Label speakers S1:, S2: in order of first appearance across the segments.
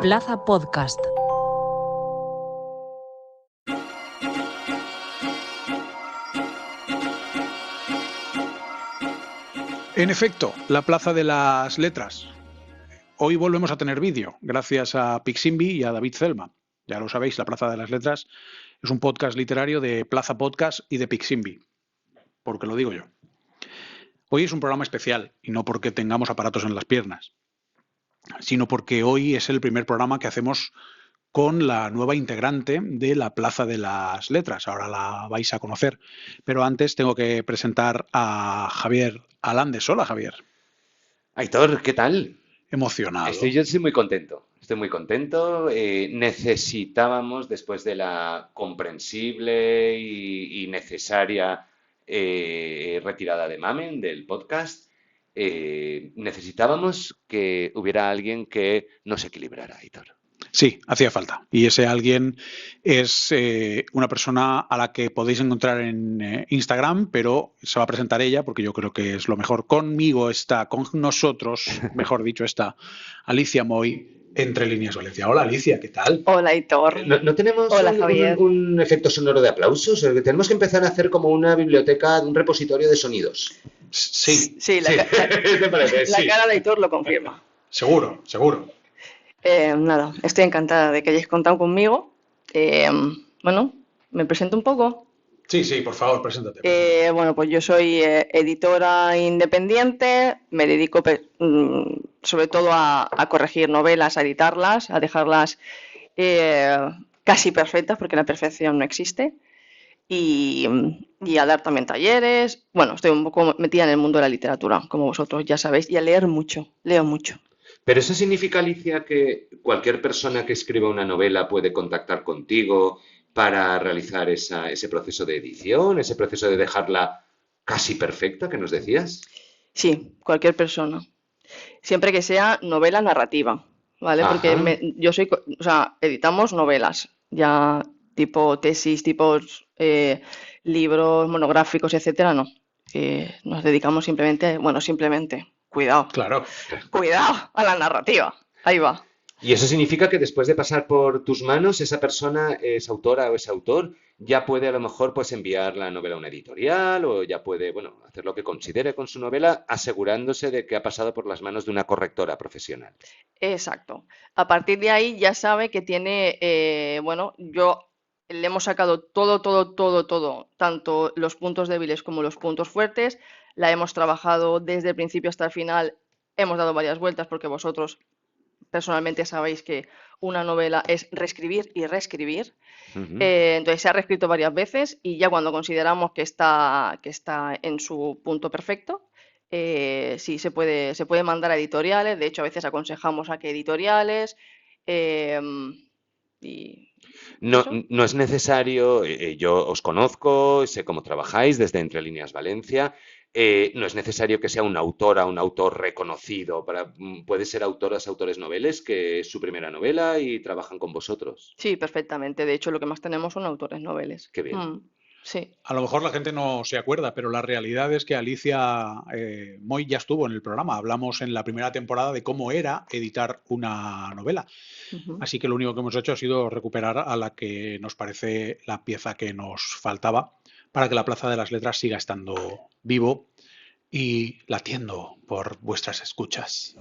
S1: Plaza Podcast.
S2: En efecto, la Plaza de las Letras. Hoy volvemos a tener vídeo, gracias a Piximbi y a David Zelma. Ya lo sabéis, la Plaza de las Letras es un podcast literario de Plaza Podcast y de Piximbi, porque lo digo yo. Hoy es un programa especial, y no porque tengamos aparatos en las piernas, sino porque hoy es el primer programa que hacemos con la nueva integrante de la Plaza de las Letras. Ahora la vais a conocer. Pero antes tengo que presentar a Javier Alandes. Hola, Javier.
S3: Aitor, ¿qué tal?
S2: Emocionado.
S3: Yo estoy muy contento. Estoy muy contento. Necesitábamos, después de la comprensible y necesaria retirada de Mamen del podcast, necesitábamos que hubiera alguien que nos equilibrara, Aitor.
S2: Sí, hacía falta. Y ese alguien es una persona a la que podéis encontrar en Instagram, pero se va a presentar ella porque yo creo que es lo mejor. Conmigo está, con nosotros, mejor dicho, está Alicia Moy, Entre Líneas Valencia. Hola, Alicia, ¿qué tal?
S4: Hola, Aitor.
S3: ¿No tenemos
S4: Hola, Javier.
S3: un efecto sonoro de aplausos? Tenemos que empezar a hacer como una biblioteca, un repositorio de sonidos.
S2: Sí,
S4: Sí,
S3: ¿Te parece?
S4: la
S3: Sí.
S4: cara de Aitor lo confirma.
S2: seguro, seguro.
S4: Nada, estoy encantada de que hayáis contado conmigo. Bueno, me presento un poco.
S2: Sí, por favor, preséntate.
S4: Bueno, pues yo soy editora independiente, me dedico sobre todo a corregir novelas, a editarlas, a dejarlas casi perfectas, porque la perfección no existe, y a dar también talleres. Bueno, estoy un poco metida en el mundo de la literatura, como vosotros ya sabéis, y a leer mucho, leo mucho.
S3: Pero eso significa, Alicia, que cualquier persona que escriba una novela puede contactar contigo para realizar ese proceso de edición, ese proceso de dejarla casi perfecta que nos decías.
S4: Sí, cualquier persona. Siempre que sea novela narrativa, ¿vale? Porque
S3: Ajá.
S4: yo soy, o sea, editamos novelas, ya tipo tesis, tipos libros monográficos, etcétera, no. Nos dedicamos simplemente, cuidado,
S2: Claro.
S4: cuidado a la narrativa. Ahí va.
S3: Y eso significa que después de pasar por tus manos, esa persona, es autora o es autor, ya puede a lo mejor pues enviar la novela a una editorial o ya puede, bueno, hacer lo que considere con su novela, asegurándose de que ha pasado por las manos de una correctora profesional.
S4: Exacto. A partir de ahí ya sabe que tiene, yo le hemos sacado todo, tanto los puntos débiles como los puntos fuertes. La hemos trabajado desde el principio hasta el final. Hemos dado varias vueltas porque vosotros personalmente sabéis que una novela es reescribir y reescribir.
S3: Ujú.
S4: Entonces se ha reescrito varias veces y ya cuando consideramos que está en su punto perfecto, sí, se puede mandar a editoriales. De hecho, a veces aconsejamos a que editoriales. eh, y
S3: No,
S4: eso.
S3: no es necesario, yo os conozco, sé cómo trabajáis desde Entre Líneas Valencia. No es necesario que sea una autora, un autor reconocido. Puede ser autoras, autores noveles, que es su primera novela y trabajan con vosotros.
S4: Sí, perfectamente. De hecho, lo que más tenemos son autores noveles.
S3: Qué bien.
S4: Sí.
S2: A lo mejor la gente no se acuerda, pero la realidad es que Alicia Moy ya estuvo en el programa. Hablamos en la primera temporada de cómo era editar una novela.
S4: Ujú.
S2: Así que lo único que hemos hecho ha sido recuperar a la que nos parece la pieza que nos faltaba para que la Plaza de las Letras siga estando vivo y latiendo por vuestras escuchas.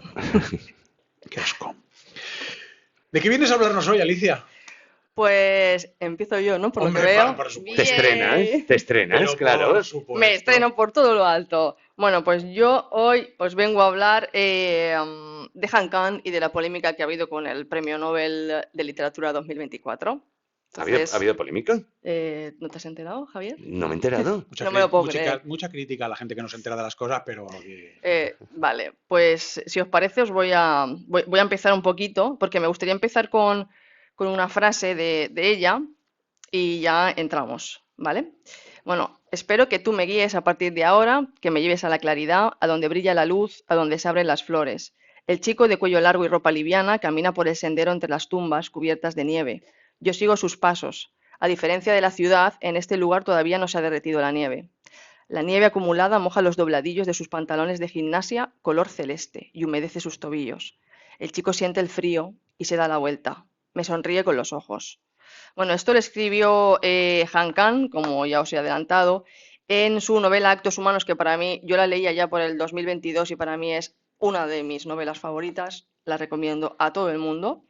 S2: Qué asco. ¿De qué vienes a hablarnos hoy, Alicia?
S4: Pues empiezo yo, ¿no? Por lo que
S2: Hombre,
S4: veo.
S2: por supuesto.
S3: ¿Te estrenas?
S4: Bien.
S3: ¿Te estrenas?
S2: Pero
S3: Claro.
S2: por supuesto.
S4: Me estreno por todo lo alto. Bueno, pues yo hoy os vengo a hablar de Han Kang y de la polémica que ha habido con el Premio Nobel de Literatura 2024.
S3: ¿Ha
S4: Entonces,
S3: habido polémica?
S4: ¿no te has enterado, Javier?
S3: No me he enterado.
S4: No me lo puedo creer.
S2: Mucha crítica a la gente que no se entera de las cosas, pero...
S4: Vale, pues si os parece os voy a empezar un poquito, porque me gustaría empezar con una frase de ella y ya entramos, ¿vale? Bueno, espero que tú me guíes a partir de ahora, que me lleves a la claridad, a donde brilla la luz, a donde se abren las flores. El chico de cuello largo y ropa liviana camina por el sendero entre las tumbas cubiertas de nieve. Yo sigo sus pasos. A diferencia de la ciudad, en este lugar todavía no se ha derretido la nieve. La nieve acumulada moja los dobladillos de sus pantalones de gimnasia color celeste y humedece sus tobillos. El chico siente el frío y se da la vuelta. Me sonríe con los ojos. Bueno, esto lo escribió Han Kang, como ya os he adelantado, en su novela Actos Humanos, que para mí, yo la leía ya por el 2022 y para mí es una de mis novelas favoritas. La recomiendo a todo el mundo.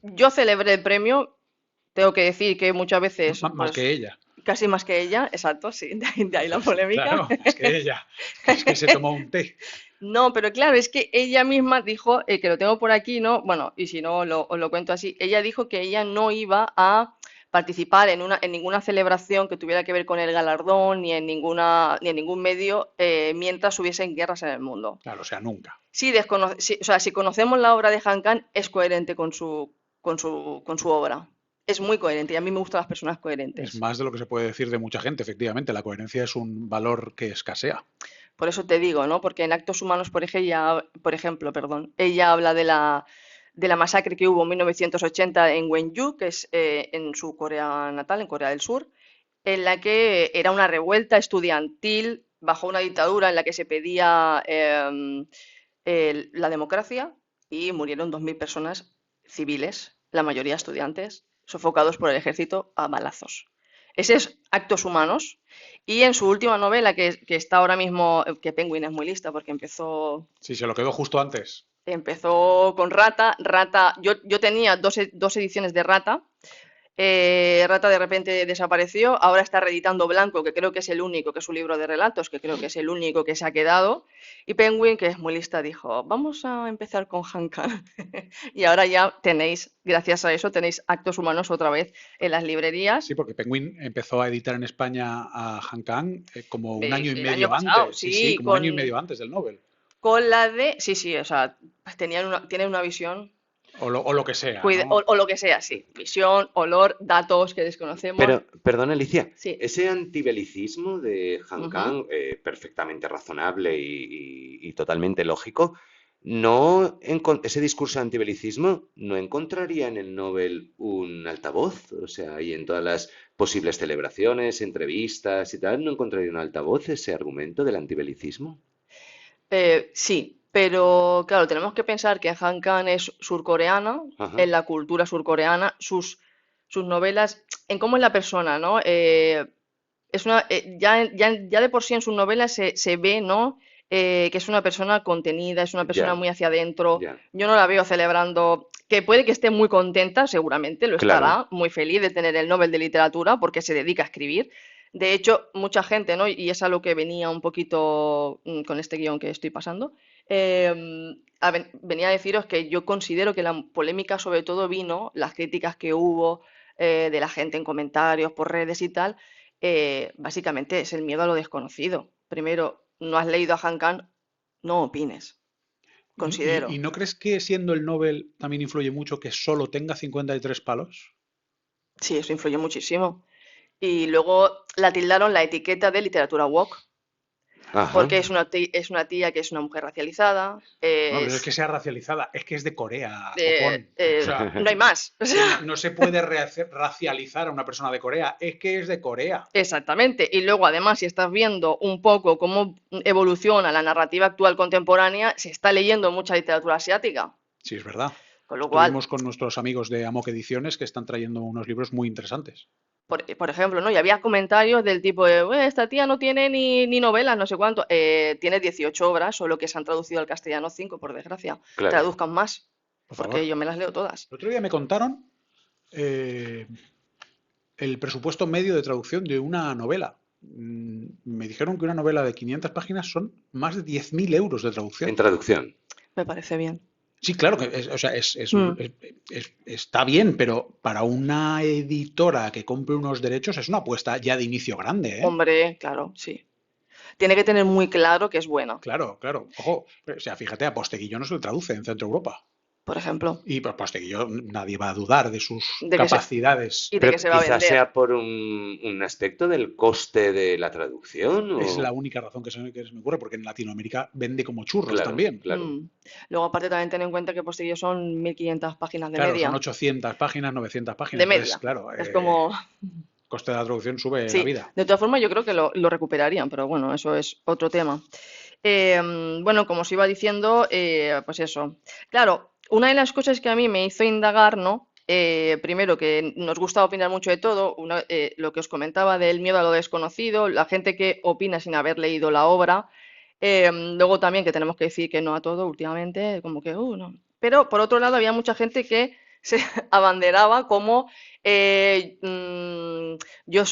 S4: Yo celebré el premio. Tengo que decir que muchas veces,
S2: Más que
S4: pues,
S2: ella.
S4: casi más que ella, exacto, sí, de ahí la polémica.
S2: Claro, más que ella. Es que se tomó un té.
S4: No, pero claro, es que ella misma dijo, que lo tengo por aquí, ¿no? Bueno, y si no, os lo cuento así. Ella dijo que ella no iba a participar en ninguna celebración que tuviera que ver con el galardón, ni en ningún medio, mientras hubiesen guerras en el mundo.
S2: Claro, o sea, nunca.
S4: O sea, si conocemos la obra de Han Kang, es coherente con su obra. Es muy coherente y a mí me gustan las personas
S2: Es
S4: coherentes.
S2: más de lo que se puede decir de mucha gente, efectivamente. La coherencia es un valor que escasea.
S4: Por eso te digo, ¿no? Porque en Actos Humanos, por ejemplo, perdón, ella habla de la masacre que hubo en 1980 en Wonju, que es en su Corea natal, en Corea del Sur, en la que era una revuelta estudiantil bajo una dictadura en la que se pedía la democracia y murieron 2.000 personas civiles, la mayoría estudiantes, sofocados por el ejército a balazos. Ese es Actos Humanos. Y en su última novela, que está ahora mismo, que Penguin es muy lista porque
S2: Sí, se lo quedó justo antes.
S4: empezó con Rata. Rata, yo tenía dos ediciones de Rata. Rata de repente desapareció, ahora está reeditando Blanco, que creo que es el único, que es un libro de relatos, que creo que es el único que se ha quedado. Y Penguin, que es muy lista, dijo, vamos a empezar con Han Kang. Y ahora ya tenéis, gracias a eso, tenéis Actos Humanos otra vez en las librerías.
S2: Sí, porque Penguin empezó a editar en España a Han Kang como un año y
S4: El año
S2: medio
S4: pasado,
S2: antes. Sí, sí,
S4: sí,
S2: como un año y medio antes del Nobel.
S4: con la de... Sí, sí, o sea, tienen una visión,
S2: O lo que sea, ¿no?
S4: o lo que sea, sí. Visión, olor, datos que desconocemos.
S3: Pero, perdón, Alicia,
S4: Sí.
S3: ese antibelicismo de Han
S4: Ujú.
S3: Kang, perfectamente razonable y totalmente lógico, no ese discurso de antibelicismo no encontraría en el Nobel un altavoz, o sea, y en todas las posibles celebraciones, entrevistas y tal, no encontraría un altavoz ese argumento del antibelicismo.
S4: Sí, pero claro, tenemos que pensar que Han Kang es surcoreana,
S3: Ajá,
S4: en la cultura surcoreana, sus novelas, en cómo es la persona, ¿no? Ya de por sí en sus novelas se ve, ¿no? Que es una persona contenida, es una persona
S3: ya,
S4: muy hacia adentro.
S3: ya,
S4: Yo no la veo celebrando, que puede que esté muy contenta, seguramente lo
S3: claro.
S4: estará, muy feliz de tener el Nobel de Literatura porque se dedica a escribir. De hecho, mucha gente, ¿no? Y es a lo que venía un poquito con este guión que estoy pasando. Venía a deciros que yo considero que la polémica sobre todo vino, las críticas que hubo de la gente en comentarios, por redes y tal, básicamente es el miedo a lo desconocido. Primero, no has leído a Han Kang, no opines,
S2: ¿Y
S4: considero.
S2: no crees que siendo el Nobel también influye mucho que solo tenga 53 palos?
S4: Sí, eso influyó muchísimo. Y luego la tildaron la etiqueta de literatura woke,
S3: Ajá.
S4: porque es una tía que es una mujer racializada,
S2: No, pero es que sea racializada, es que es de Corea,
S4: de-
S2: copón. O sea,
S4: no hay más. O
S2: que
S4: sea,
S2: no se puede racializar a una persona de Corea, es que es de Corea.
S4: exactamente. Y luego, además, si estás viendo un poco cómo evoluciona la narrativa actual contemporánea, se está leyendo mucha literatura asiática.
S2: Sí, es verdad.
S4: Con lo cual,
S2: Estuvimos con nuestros amigos de Amok Ediciones que están trayendo unos libros muy interesantes.
S4: por ejemplo, ¿no? Y había comentarios del tipo de, esta tía no tiene ni novelas, no sé cuánto. Tiene 18 obras, solo que se han traducido al castellano 5, por desgracia.
S3: Claro.
S4: Traduzcan más,
S2: Por
S4: porque
S2: favor.
S4: yo me las leo todas.
S2: El otro día me contaron eh, el presupuesto medio de traducción de una novela. Me dijeron que una novela de 500 páginas son más de 10.000 euros de
S3: En
S2: traducción.
S3: traducción.
S4: Me parece bien.
S2: Sí, claro que o sea,
S4: Mm,
S2: está bien, pero para una editora que compre unos derechos es una apuesta ya de inicio grande, ¿eh?
S4: hombre, claro, sí. Tiene que tener muy claro que es buena,
S2: Claro, claro. Ojo, o sea, fíjate, a Posteguillo no se le traduce en Centro Europa.
S4: por ejemplo,
S2: Y por Posteguillo nadie va a dudar de sus
S4: de que se,
S2: capacidades.
S4: y de
S3: Pero
S4: que se va a
S3: quizás
S4: vender.
S3: sea por un aspecto del coste de la traducción
S2: Es la
S3: o...
S2: única razón que se me ocurre, porque en Latinoamérica vende como churros
S3: Claro,
S2: también.
S3: claro.
S4: Luego, aparte, también ten en cuenta que Postillo son 1.500 páginas de
S2: Claro, son
S4: media.
S2: 800 páginas, 900 páginas.
S4: De
S2: Entonces,
S4: media.
S2: claro,
S4: Es como,
S2: coste de la traducción sube la
S4: sí,
S2: vida.
S4: de todas formas yo creo que lo recuperarían, pero bueno, eso es otro tema. Bueno, como os iba diciendo, pues eso. Claro, una de las cosas que a mí me hizo indagar, ¿no? Primero, que nos gusta opinar mucho de todo, lo que os comentaba del miedo a lo desconocido, la gente que opina sin haber leído la obra, luego también que tenemos que decir que no a todo últimamente, como que, no. Pero por otro lado, había mucha gente que se abanderaba como yo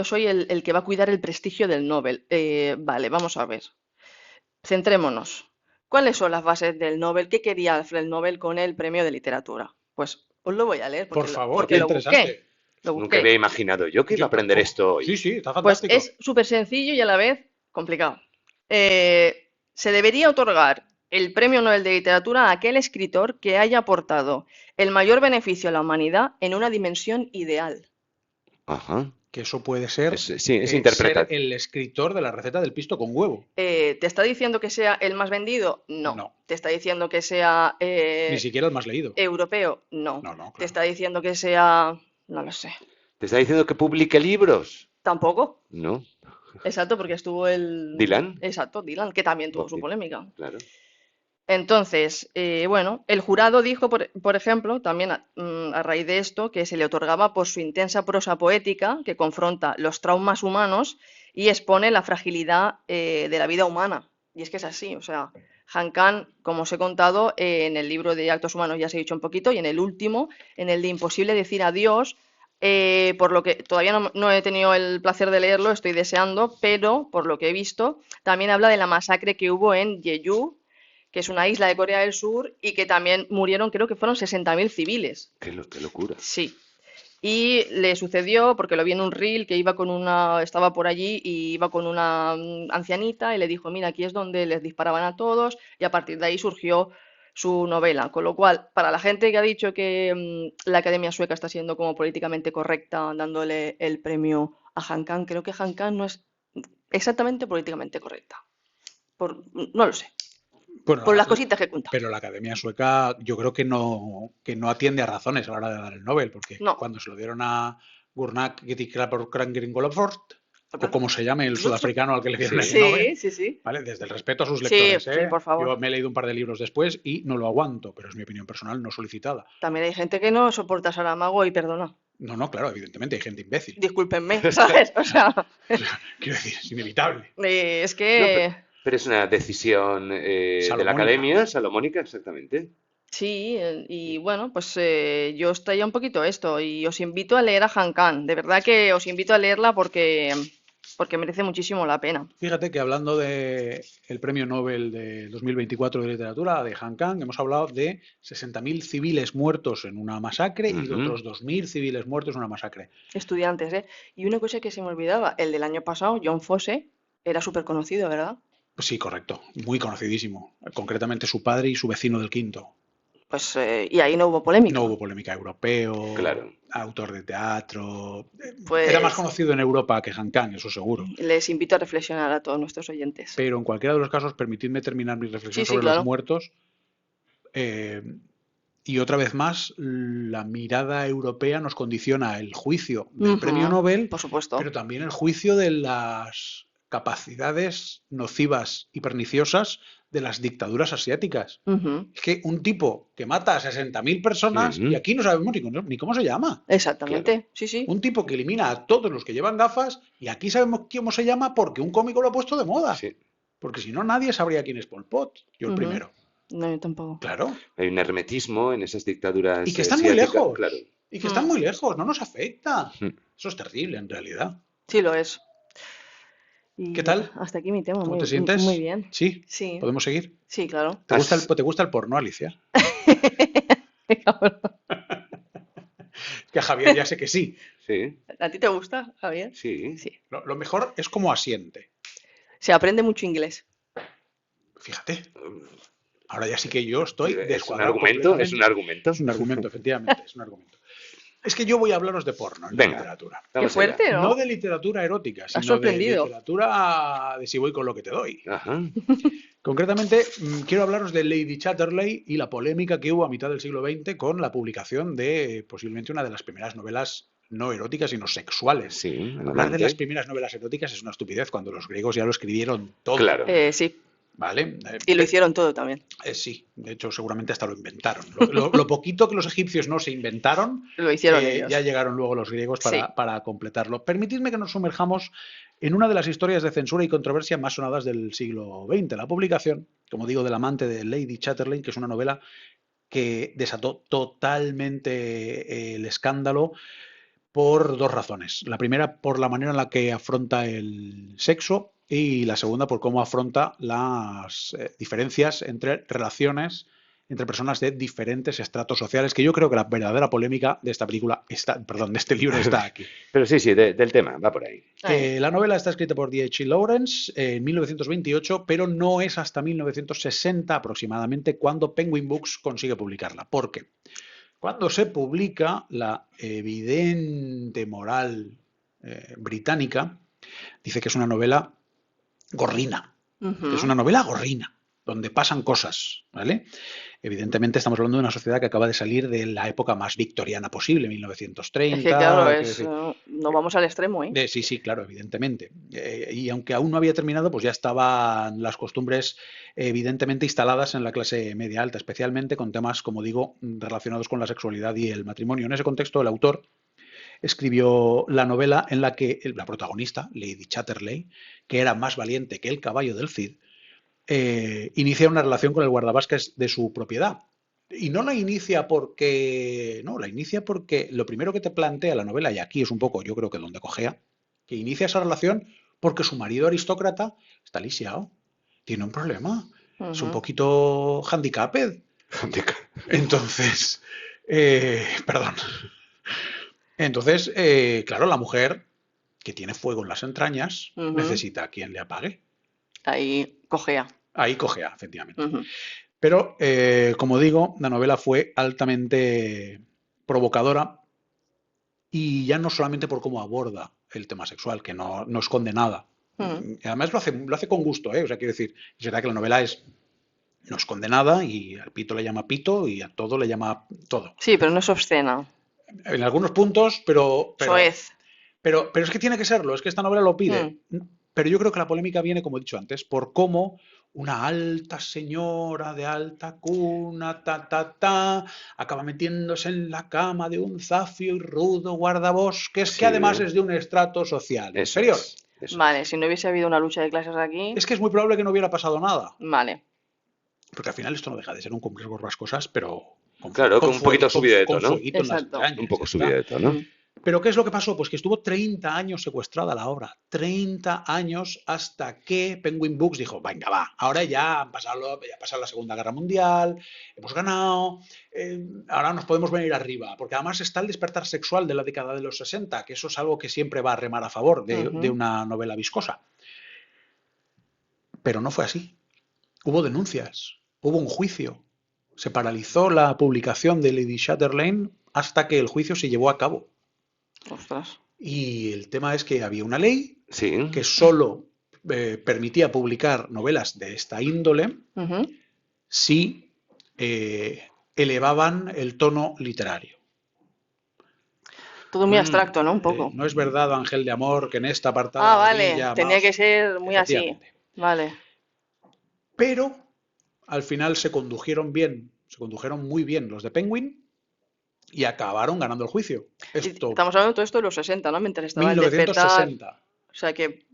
S4: soy el que va a cuidar el prestigio del Nobel. Vale, vamos a ver. Centrémonos. ¿Cuáles son las bases del Nobel? ¿Qué quería Alfred Nobel con el premio de literatura? Pues os lo voy a leer
S2: Por favor, qué
S4: porque lo busqué.
S2: interesante.
S4: Lo
S3: Nunca había
S4: busqué.
S3: imaginado yo que iba a aprender
S2: tampoco.
S3: esto hoy.
S2: Sí, sí, está
S4: Pues
S2: fantástico.
S4: es súper sencillo y a la vez complicado. Se debería otorgar el premio Nobel de Literatura a aquel escritor que haya aportado el mayor beneficio a la humanidad en una dimensión ideal.
S3: Ajá.
S2: Que eso puede ser,
S3: Sí, es interpretar.
S2: ser el escritor de la receta del pisto con huevo.
S4: ¿Te está diciendo que sea el más vendido? No.
S2: No.
S4: ¿Te está diciendo que sea
S2: Ni siquiera el más leído.
S4: europeo? No.
S2: No, claro.
S4: ¿Te está diciendo que sea... no lo sé.
S3: ¿Te está diciendo que publique libros?
S4: Tampoco.
S3: No.
S4: Exacto, porque estuvo el...
S3: ¿Dylan?
S4: Exacto, Dylan, que también tuvo su polémica.
S3: Claro.
S4: Entonces, bueno, el jurado dijo, por ejemplo, también a raíz de esto, que se le otorgaba por su intensa prosa poética que confronta los traumas humanos y expone la fragilidad de la vida humana. Y es que es así, o sea, Han Kang, como os he contado, en el libro de Actos Humanos ya se ha dicho un poquito, y en el último, en el de Imposible decir adiós, por lo que todavía no he tenido el placer de leerlo, estoy deseando, pero por lo que he visto, también habla de la masacre que hubo en Jeju, que es una isla de Corea del Sur, y que también murieron, creo que fueron 60.000 civiles.
S3: Qué locura.
S4: Sí. Y le sucedió, porque lo vi en un reel, que estaba por allí y iba con una ancianita y le dijo, mira, aquí es donde les disparaban a todos, y a partir de ahí surgió su novela. Con lo cual, para la gente que ha dicho que la Academia Sueca está siendo como políticamente correcta, dándole el premio a Han Kang, creo que Han Kang no es exactamente políticamente correcta. No lo sé.
S2: Bueno,
S4: Por las cositas que cuenta.
S2: pero la Academia Sueca yo creo que no atiende a razones a la hora de dar el Nobel, porque
S4: No.
S2: cuando se lo dieron a Gurnak Gringolofort, o como se llame el sudafricano al que le dieron el Nobel,
S4: Sí.
S2: ¿vale? Desde el respeto a sus lectores,
S4: Sí, por favor.
S2: Yo me he leído un par de libros después y no lo aguanto, pero es mi opinión personal no solicitada.
S4: También hay gente que no soporta a Saramago y perdona.
S2: No, claro, evidentemente hay gente imbécil.
S4: Discúlpenme, ¿sabes? O sea,
S2: quiero decir, es inevitable.
S4: Es que...
S3: No, pero es una decisión de la Academia, salomónica, exactamente.
S4: Sí, y bueno, pues yo os traía un poquito esto y os invito a leer a Han Kang. De verdad que os invito a leerla porque merece muchísimo la pena.
S2: Fíjate que hablando del premio Nobel de 2024 de literatura de Han Kang, hemos hablado de 60.000 civiles muertos en una masacre y de otros 2.000 civiles muertos en una masacre.
S4: Estudiantes, ¿eh? Y una cosa que se me olvidaba, el del año pasado, John Fosse, era súper conocido, ¿verdad?
S2: Pues sí, correcto, muy conocidísimo. Concretamente su padre y su vecino del quinto.
S4: Pues, y ahí no hubo polémica.
S2: No hubo polémica. Europeo,
S3: claro.
S2: Autor de teatro.
S4: Pues,
S2: era más conocido en Europa que Han Kang, eso seguro.
S4: Les invito a reflexionar a todos nuestros oyentes.
S2: Pero en cualquiera de los casos, permitidme terminar mi reflexión sobre los muertos. Y otra vez más, la mirada europea nos condiciona el juicio del premio Nobel,
S4: por supuesto.
S2: Pero también el juicio de las capacidades nocivas y perniciosas de las dictaduras asiáticas. Es que un tipo que mata a 60.000 personas y aquí no sabemos ni cómo se llama.
S4: Exactamente, claro. Sí.
S2: Un tipo que elimina a todos los que llevan gafas y aquí sabemos cómo se llama porque un cómico lo ha puesto de moda.
S3: Sí.
S2: Porque si no, nadie sabría quién es Pol Pot. Yo el primero.
S4: No, yo tampoco.
S2: Claro.
S3: Hay un hermetismo en esas dictaduras.
S2: Y que están muy lejos.
S3: Claro.
S2: Y que están muy lejos, no nos afecta. Eso es terrible, en realidad.
S4: Sí, lo es. Y
S2: ¿qué tal?
S4: Hasta aquí mi tema.
S2: ¿Cómo te sientes?
S4: Muy bien.
S2: ¿Sí?
S4: Sí.
S2: ¿Podemos seguir?
S4: Sí, claro.
S2: ¿Te gusta el porno, Alicia? Que a Javier ya sé que sí.
S3: Sí.
S4: ¿A ti te gusta, Javier?
S3: Sí.
S2: Lo mejor es como asiente.
S4: Se aprende mucho inglés.
S2: Fíjate. Ahora ya sí que yo estoy descuadrado.
S3: Es un argumento.
S2: Es un argumento, efectivamente. Es un argumento. Es que yo voy a hablaros de porno, de literatura.
S4: Qué fuerte, ¿no?
S2: No de literatura erótica, sino de literatura de si voy con lo que te doy.
S3: Ajá.
S2: Concretamente, quiero hablaros de Lady Chatterley y la polémica que hubo a mitad del siglo XX con la publicación de posiblemente una de las primeras novelas no eróticas, sino sexuales.
S3: Sí,
S2: hablar de las primeras novelas eróticas es una estupidez cuando los griegos ya lo escribieron todo.
S3: Claro.
S4: Sí.
S2: ¿vale?
S4: Y lo hicieron todo también.
S2: Sí, de hecho seguramente hasta lo inventaron. Lo poquito que los egipcios no se inventaron,
S4: Lo hicieron ellos.
S2: ya llegaron luego los griegos
S4: Sí.
S2: para completarlo. Permitidme que nos sumerjamos en una de las historias de censura y controversia más sonadas del siglo XX, la publicación, como digo, del amante de Lady Chatterley, que es una novela que desató totalmente el escándalo por dos razones. La primera, por la manera en la que afronta el sexo, y la segunda, por cómo afronta las diferencias entre relaciones entre personas de diferentes estratos sociales, que yo creo que la verdadera polémica de esta película de este libro está aquí.
S3: Pero sí, del tema, va por ahí.
S2: La novela está escrita por D.H. Lawrence en 1928, pero no es hasta 1960 aproximadamente cuando Penguin Books consigue publicarla. ¿Por qué? Cuando se publica, la evidente moral británica dice que es una novela gorrina, que es una novela gorrina, donde pasan cosas, ¿vale? Evidentemente estamos hablando de una sociedad que acaba de salir de la época más victoriana posible, 1930.
S4: Es que claro, no vamos al extremo, ¿eh?
S2: Sí, claro, evidentemente. Y aunque aún no había terminado, pues ya estaban las costumbres evidentemente instaladas en la clase media alta, especialmente con temas, como digo, relacionados con la sexualidad y el matrimonio. En ese contexto, el autor escribió la novela en la que la protagonista, Lady Chatterley, que era más valiente que el caballo del Cid, inicia una relación con el guardabosques de su propiedad. Y no la inicia porque... No, la inicia porque lo primero que te plantea la novela, y aquí es un poco, yo creo que donde cojea, que inicia esa relación porque su marido aristócrata está lisiado, tiene un problema, es un poquito handicaped. Entonces, perdón. Entonces, claro, la mujer que tiene fuego en las entrañas necesita a quien le apague.
S4: Ahí cojea.
S2: Ahí cojea, efectivamente. Pero, como digo, la novela fue altamente provocadora y ya no solamente por cómo aborda el tema sexual, que no esconde nada. Además lo hace con gusto, ¿eh? O sea, quiero decir, es verdad que la novela no esconde nada y al pito le llama pito y a todo le llama todo.
S4: Sí, pero no es obscena.
S2: En algunos puntos, pero
S4: Soez.
S2: Pero es que tiene que serlo, es que esta novela lo pide. Pero yo creo que la polémica viene, como he dicho antes, por cómo una alta señora de alta cuna, acaba metiéndose en la cama de un zafio y rudo guardabosques que además es de un estrato social inferior.
S4: Vale, si no hubiese habido una lucha de clases aquí...
S2: Es que es muy probable que no hubiera pasado nada.
S4: Vale.
S2: Porque al final esto no deja de ser un cumplir borrascosas, pero...
S3: Claro, con un poquito subido de tono.
S4: Exacto.
S3: Un poco subido de tono.
S2: Pero ¿qué es lo que pasó? Pues que estuvo 30 años secuestrada la obra. 30 años hasta que Penguin Books dijo, venga, va, ahora ya ha pasado la Segunda Guerra Mundial, hemos ganado, ahora nos podemos venir arriba. Porque además está el despertar sexual de la década de los 60, que eso es algo que siempre va a remar a favor de una novela viscosa. Pero no fue así. Hubo denuncias, hubo un juicio. Se paralizó la publicación de Lady Chatterley hasta que el juicio se llevó a cabo.
S4: Ostras.
S2: Y el tema es que había una ley
S3: Sí.
S2: que solo permitía publicar novelas de esta índole si elevaban el tono literario.
S4: Todo muy abstracto, ¿no? Un poco.
S2: No es verdad, Ángel de Amor, que en esta apartada...
S4: Ah, vale. Tenía que ser muy así. Vale.
S2: Pero al final se condujeron muy bien los de Penguin y acabaron ganando el juicio.
S4: Estamos hablando de todo esto de los 60, ¿no? Mientras estaba
S2: 1960.
S4: El despertar. O sea que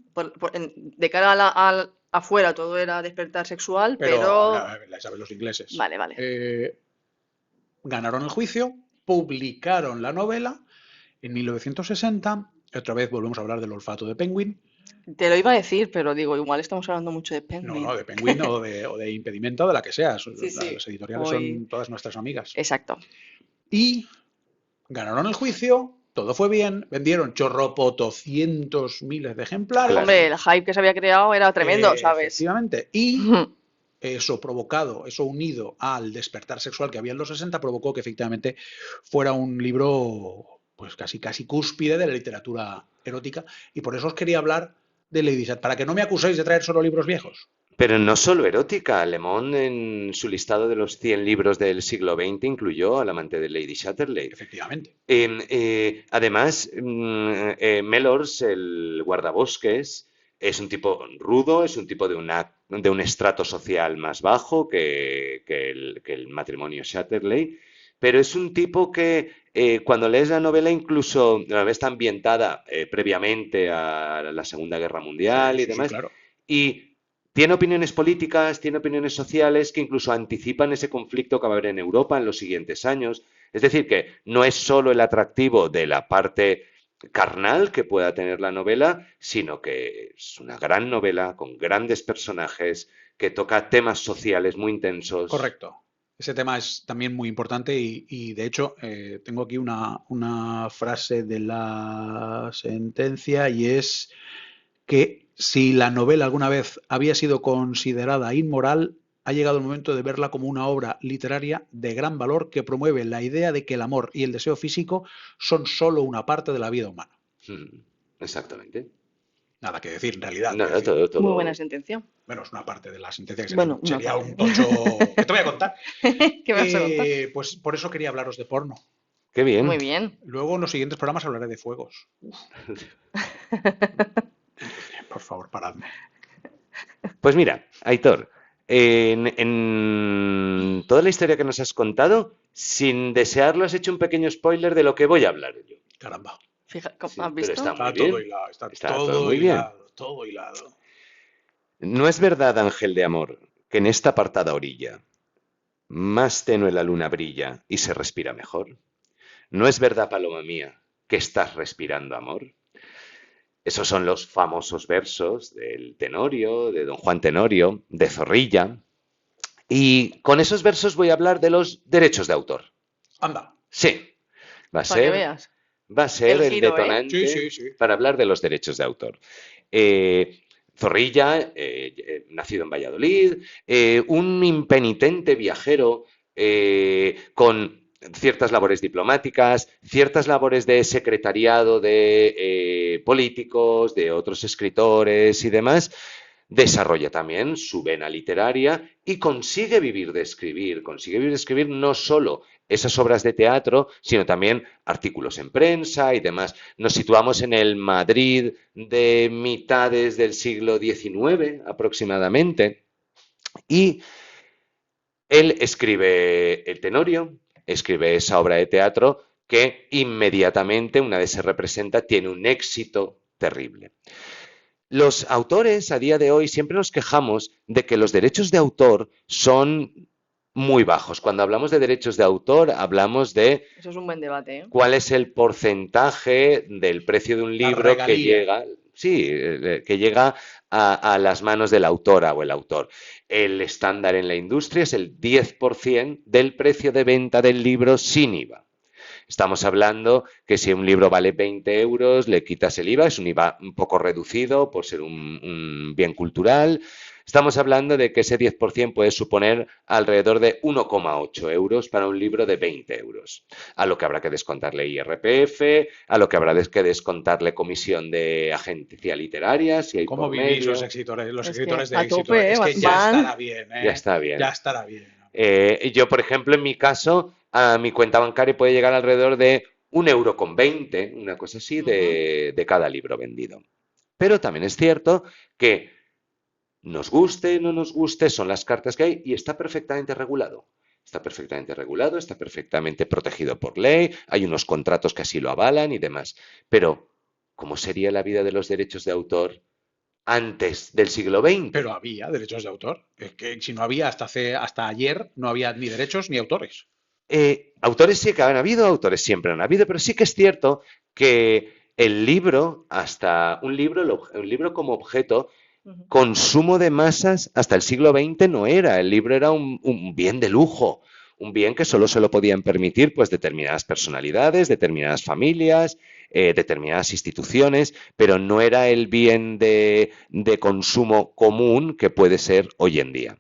S4: de cara a afuera todo era despertar sexual, pero...
S2: La saben los ingleses.
S4: Vale.
S2: Ganaron el juicio, publicaron la novela en 1960. Otra vez volvemos a hablar del olfato de Penguin.
S4: Te lo iba a decir, pero digo, igual estamos hablando mucho de Penguin.
S2: No, de Penguin o de Impedimenta o de la que sea. Las editoriales son todas nuestras amigas.
S4: Exacto.
S2: Y ganaron el juicio, todo fue bien, vendieron chorropotocientos miles de ejemplares.
S4: Hombre, el hype que se había creado era tremendo, ¿sabes?
S2: Efectivamente. Y eso unido al despertar sexual que había en los 60, provocó que efectivamente fuera un libro pues casi cúspide de la literatura erótica. Y por eso os quería hablar de Lady Chatterley, para que no me acuséis de traer solo libros viejos.
S3: Pero no solo erótica. Le Monde, en su listado de los 100 libros del siglo XX, incluyó al amante de Lady Chatterley.
S2: Efectivamente.
S3: Además, Mellors, el guardabosques, es un tipo rudo, es un tipo de una de un estrato social más bajo que el matrimonio Chatterley, pero es un tipo que cuando lees la novela, incluso la novela está ambientada previamente a la Segunda Guerra
S2: Sí,
S3: Mundial y
S2: sí, sí,
S3: demás,
S2: claro.
S3: y tiene opiniones políticas, tiene opiniones sociales que incluso anticipan ese conflicto que va a haber en Europa en los siguientes años. Es decir, que no es solo el atractivo de la parte carnal que pueda tener la novela, sino que es una gran novela con grandes personajes que toca temas sociales muy intensos.
S2: Correcto. Ese tema es también muy importante y, de hecho, tengo aquí una frase de la sentencia y es que si la novela alguna vez había sido considerada inmoral, ha llegado el momento de verla como una obra literaria de gran valor que promueve la idea de que el amor y el deseo físico son solo una parte de la vida humana.
S3: Exactamente.
S2: Nada que decir, en realidad,
S3: No,
S2: quiero
S3: no,
S2: decir.
S3: todo,
S4: Muy buena
S3: todo.
S4: sentencia.
S2: Bueno, es una parte de la sentencia que
S4: Bueno, una
S2: sería
S4: parte.
S2: un tocho que te voy a contar.
S4: ¿Qué me vas a contar?
S2: Pues por eso quería hablaros de porno.
S3: Qué bien.
S4: Muy bien.
S2: Luego en los siguientes programas hablaré de fuegos. Por favor, paradme.
S3: Pues mira, Aitor, en toda la historia que nos has contado, sin desearlo, has hecho un pequeño spoiler de lo que voy a hablar yo.
S2: Caramba.
S3: Sí,
S4: ¿Has
S3: pero está
S4: visto?
S3: muy
S2: Está todo
S3: bien.
S2: hilado, está
S3: Está todo
S2: todo
S3: muy bien.
S2: hilado, todo hilado.
S3: No es verdad, ángel de amor, que en esta apartada orilla más tenue la luna brilla y se respira mejor. No es verdad, paloma mía, que estás respirando amor. Esos son los famosos versos del Tenorio, de don Juan Tenorio, de Zorrilla. Y con esos versos voy a hablar de los derechos de autor.
S2: Anda.
S3: Sí, va a
S4: Para que
S3: ser,
S4: veas.
S3: va a ser
S4: El
S3: el
S4: giro, ¿eh?
S2: Sí,
S3: detonante
S2: sí, sí.
S3: para hablar de los derechos de autor. Zorrilla, nacido en Valladolid, un impenitente viajero con ciertas labores diplomáticas, ciertas labores de secretariado de políticos, de otros escritores y demás, desarrolla también su vena literaria y consigue vivir de escribir no solo esas obras de teatro, sino también artículos en prensa y demás. Nos situamos en el Madrid de mitades del siglo XIX aproximadamente y él escribe El Tenorio, escribe esa obra de teatro que inmediatamente, una vez se representa, tiene un éxito terrible. Los autores a día de hoy siempre nos quejamos de que los derechos de autor son muy bajos. Cuando hablamos de derechos de autor, hablamos de
S4: Eso es un buen debate, ¿eh?
S3: cuál es el porcentaje del precio de un
S2: La
S3: libro que
S2: regalía.
S3: llega, sí, que llega a las manos de la autora o el autor. El estándar en la industria es el 10% del precio de venta del libro sin IVA. Estamos hablando que si un libro vale 20 euros, le quitas el IVA, es un IVA un poco reducido por ser un bien cultural. Estamos hablando de que ese 10% puede suponer alrededor de 1,8 euros para un libro de 20 euros, a lo que habrá que descontarle IRPF, a lo que habrá que descontarle comisión de agencia literaria, si hay
S2: ¿Cómo
S3: por
S2: vivís
S3: medio.
S2: los
S4: Es que
S2: escritores de
S4: a
S2: éxito?
S4: tope, ¿eh?
S2: Es que ya
S4: Van.
S2: estará bien,
S3: Ya
S2: ¿eh?
S3: está bien.
S2: Ya estará bien.
S3: Yo, por ejemplo, en mi caso, a mi cuenta bancaria puede llegar alrededor de 1,20 €, una cosa así,
S4: Ujú.
S3: de cada libro vendido. Pero también es cierto que nos guste, no nos guste, son las cartas que hay y está perfectamente regulado. Está perfectamente regulado, está perfectamente protegido por ley, hay unos contratos que así lo avalan y demás. Pero, ¿cómo sería la vida de los derechos de autor antes del siglo
S2: Pero
S3: XX?
S2: había derechos de autor. Es que si no había hasta ayer, no había ni derechos ni autores.
S3: Autores sí que han habido, autores siempre han habido, pero sí que es cierto que el libro, hasta un libro como objeto,
S4: Ujú.
S3: consumo de masas hasta el siglo XX no era. El libro era un bien de lujo, un bien que solo se lo podían permitir pues determinadas personalidades, determinadas familias, determinadas instituciones, pero no era el bien de consumo común que puede ser hoy en día.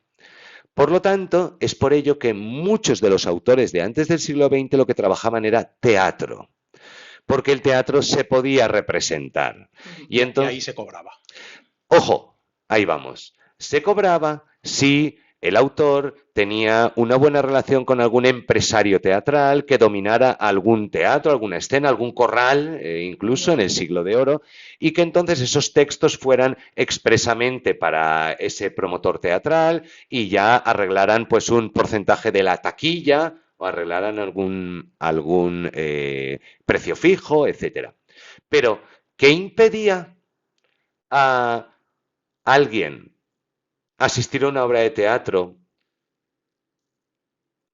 S3: Por lo tanto, es por ello que muchos de los autores de antes del siglo XX lo que trabajaban era teatro, porque el teatro se podía representar.
S4: Ujú.
S3: Y
S2: Y ahí
S3: entonces,
S2: se cobraba.
S3: ojo, ahí vamos, se cobraba si el autor tenía una buena relación con algún empresario teatral que dominara algún teatro, alguna escena, algún corral, incluso en el Siglo de Oro, y que entonces esos textos fueran expresamente para ese promotor teatral y ya arreglaran pues un porcentaje de la taquilla o arreglaran algún precio fijo, etcétera. Pero, ¿qué impedía a alguien asistir a una obra de teatro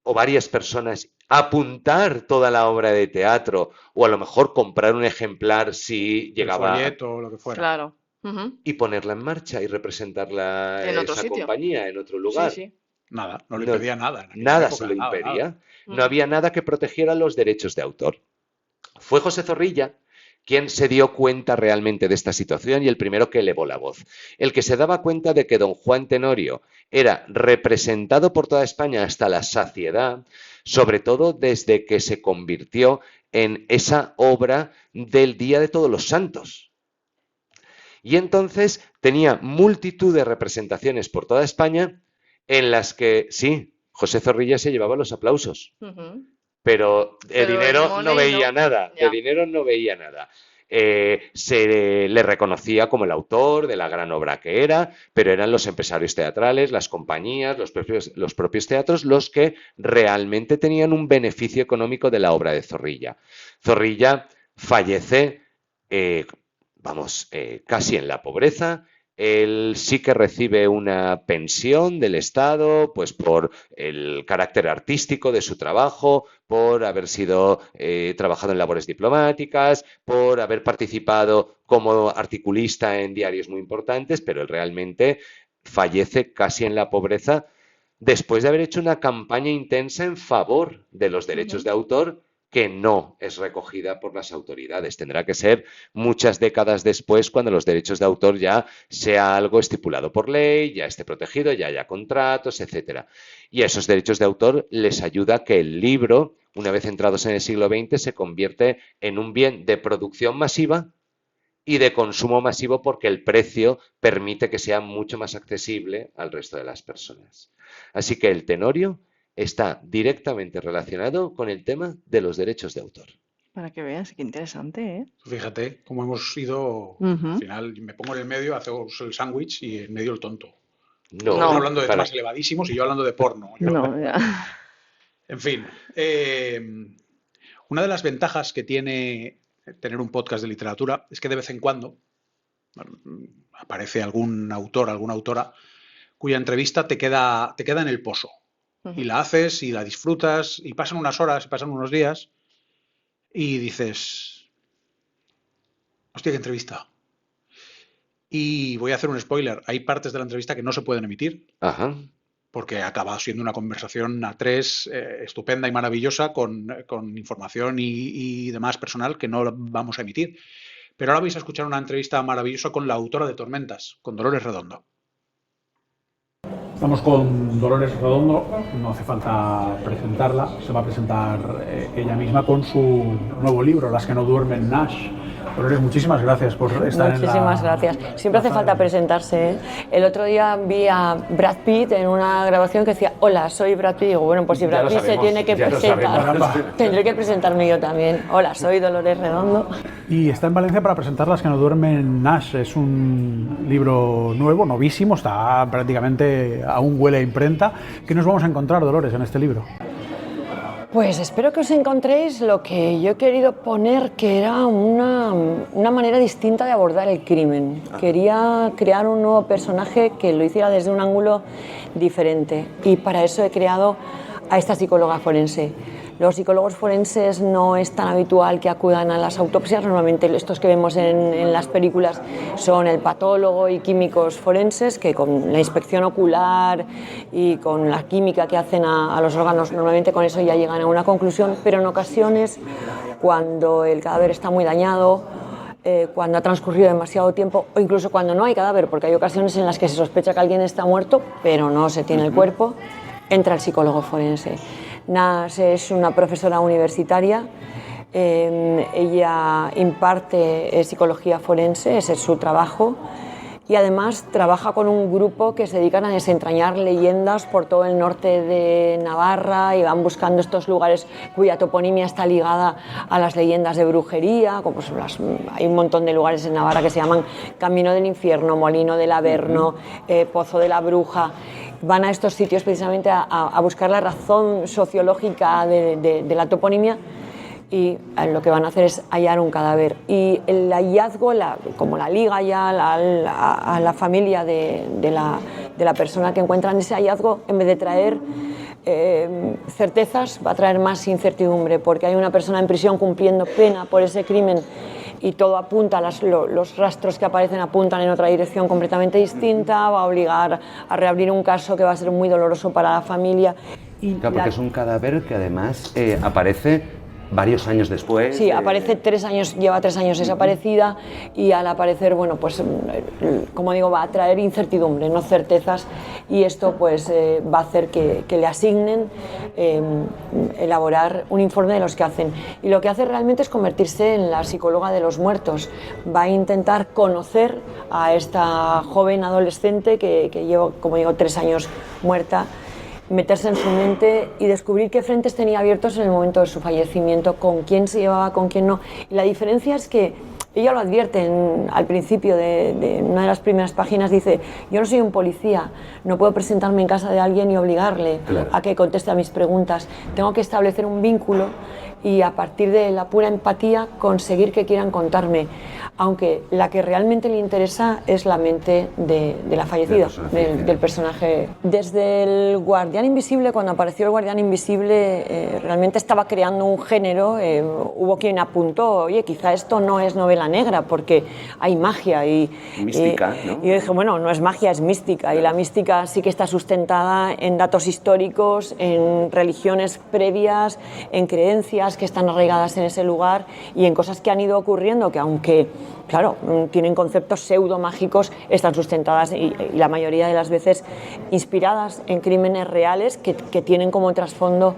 S3: o varias personas apuntar toda la obra de teatro o a lo mejor comprar un ejemplar si
S2: El
S3: llegaba
S2: folleto o lo que fuera.
S4: Claro. Ujú.
S3: y ponerla en marcha y representarla
S4: En otro
S3: esa
S4: sitio.
S3: compañía en otro
S4: Sí,
S3: lugar?
S4: sí.
S2: Nada, no le
S3: No,
S2: impedía nada en aquella
S3: nada se
S2: época,
S3: lo
S2: nada, nada.
S3: impedía. No había nada que protegiera los derechos de autor. Fue José Zorrilla quien se dio cuenta realmente de esta situación y el primero que elevó la voz. El que se daba cuenta de que don Juan Tenorio era representado por toda España hasta la saciedad, sobre todo desde que se convirtió en esa obra del Día de Todos los Santos. Y entonces tenía multitud de representaciones por toda España en las que, sí, José Zorrilla se llevaba los aplausos,
S4: Ujú.
S3: pero de
S4: Pero el
S3: dinero no
S4: money
S3: veía
S4: no.
S3: nada, de
S4: Ya.
S3: dinero no veía nada. Se le reconocía como el autor de la gran obra que era, pero eran los empresarios teatrales, las compañías, los propios teatros los que realmente tenían un beneficio económico de la obra de Zorrilla. Zorrilla fallece, casi en la pobreza. Él sí que recibe una pensión del Estado, pues por el carácter artístico de su trabajo, por haber sido trabajado en labores diplomáticas, por haber participado como articulista en diarios muy importantes, pero él realmente fallece casi en la pobreza después de haber hecho una campaña intensa en favor de los derechos
S4: Ujú.
S3: de autor que no es recogida por las autoridades. Tendrá que ser muchas décadas después cuando los derechos de autor ya sea algo estipulado por ley, ya esté protegido, ya haya contratos, etcétera. Y a esos derechos de autor les ayuda que el libro, una vez entrados en el siglo XX, se convierte en un bien de producción masiva y de consumo masivo porque el precio permite que sea mucho más accesible al resto de las personas. Así que el Tenorio está directamente relacionado con el tema de los derechos de autor.
S4: Para que veas, qué interesante, ¿eh?
S2: Fíjate cómo hemos ido, al
S4: Ujú.
S2: final me pongo en el medio, hacemos el sándwich y en medio el tonto. Vosotros
S3: No,
S4: No,
S2: hablando de
S3: para...
S2: temas elevadísimos y yo hablando de porno.
S4: no, ya.
S2: En fin, una de las ventajas que tiene tener un podcast de literatura es que de vez en cuando aparece algún autor, alguna autora, cuya entrevista te queda en el pozo. Y
S4: Ujú.
S2: la haces y la disfrutas y pasan unas horas, pasan unos días y dices, hostia, qué entrevista. Y voy a hacer un spoiler, hay partes de la entrevista que no se pueden emitir
S3: Ajá.
S2: porque ha acabado siendo una conversación a tres estupenda y maravillosa con información y demás personal que no vamos a emitir. Pero ahora vais a escuchar una entrevista maravillosa con la autora de Tormentas, con Dolores Redondo. Estamos con Dolores Redondo, no hace falta presentarla, se va a presentar ella misma con su nuevo libro, Las que no duermen, Nash. Dolores, muchísimas gracias por estar
S1: Muchísimas gracias. Siempre hace falta presentarse, ¿eh? El otro día vi a Brad Pitt en una grabación que decía, hola, soy Brad Pitt. Digo, bueno, pues si Brad Pitt se tiene que presentar, tendré que presentarme yo también. Hola, soy Dolores Redondo.
S2: Y está en Valencia para presentar Las que no duermen, Nash. Es un libro nuevo, novísimo, está prácticamente, aún huele a imprenta. ¿Qué nos vamos a encontrar, Dolores, en este libro?
S1: Pues espero que os encontréis lo que yo he querido poner, que era una manera distinta de abordar el crimen. Quería crear un nuevo personaje que lo hiciera desde un ángulo diferente y para eso he creado a esta psicóloga forense. Los psicólogos forenses no es tan habitual que acudan a las autopsias, normalmente estos que vemos en las películas son el patólogo y químicos forenses que con la inspección ocular y con la química que hacen a los órganos, normalmente con eso ya llegan a una conclusión, pero en ocasiones cuando el cadáver está muy dañado, cuando ha transcurrido demasiado tiempo o incluso cuando no hay cadáver, porque hay ocasiones en las que se sospecha que alguien está muerto pero no se tiene el cuerpo, entra el psicólogo forense. Nash es una profesora universitaria, ella imparte psicología forense, ese es su trabajo y además trabaja con un grupo que se dedican a desentrañar leyendas por todo el norte de Navarra y van buscando estos lugares cuya toponimia está ligada a las leyendas de brujería, como son hay un montón de lugares en Navarra que se llaman Camino del Infierno, Molino del Averno, Pozo de la Bruja. Van a estos sitios precisamente a buscar la razón sociológica de la toponimia, y lo que van a hacer es hallar un cadáver. Y el hallazgo, como la liga ya a la familia de la persona que encuentran ese hallazgo, en vez de traer certezas, va a traer más incertidumbre, porque hay una persona en prisión cumpliendo pena por ese crimen y todo apunta, los rastros que aparecen apuntan en otra dirección completamente distinta, va a obligar a reabrir un caso que va a ser muy doloroso para la familia.
S3: Claro, porque es un cadáver que además aparece varios años después.
S1: Sí, aparece 3 años, lleva 3 años desaparecida, y al aparecer, bueno, pues como digo, va a traer incertidumbre, no certezas, y esto pues va a hacer que le asignen elaborar un informe de los que hacen. Y lo que hace realmente es convertirse en la psicóloga de los muertos. Va a intentar conocer a esta joven adolescente que lleva, como digo, 3 años muerta, meterse en su mente y descubrir qué frentes tenía abiertos en el momento de su fallecimiento, con quién se llevaba, con quién no. Y la diferencia es que ella lo advierte al principio de una de las primeras páginas, dice: yo no soy un policía, no puedo presentarme en casa de alguien y obligarle a que conteste a mis preguntas. Tengo que establecer un vínculo y a partir de la pura empatía conseguir que quieran contarme, aunque la que realmente le interesa es la mente de la fallecida, del personaje. Desde el Guardián Invisible, cuando apareció el Guardián Invisible, realmente estaba creando un género. Hubo quien apuntó: oye, quizá esto no es novela negra porque hay magia y
S3: mística, ¿no?
S1: Y yo dije, bueno, no es magia, es mística, y la mística sí que está sustentada en datos históricos, en religiones previas, en creencias que están arraigadas en ese lugar y en cosas que han ido ocurriendo que, aunque claro, tienen conceptos pseudo-mágicos, están sustentadas y la mayoría de las veces inspiradas en crímenes reales que tienen como trasfondo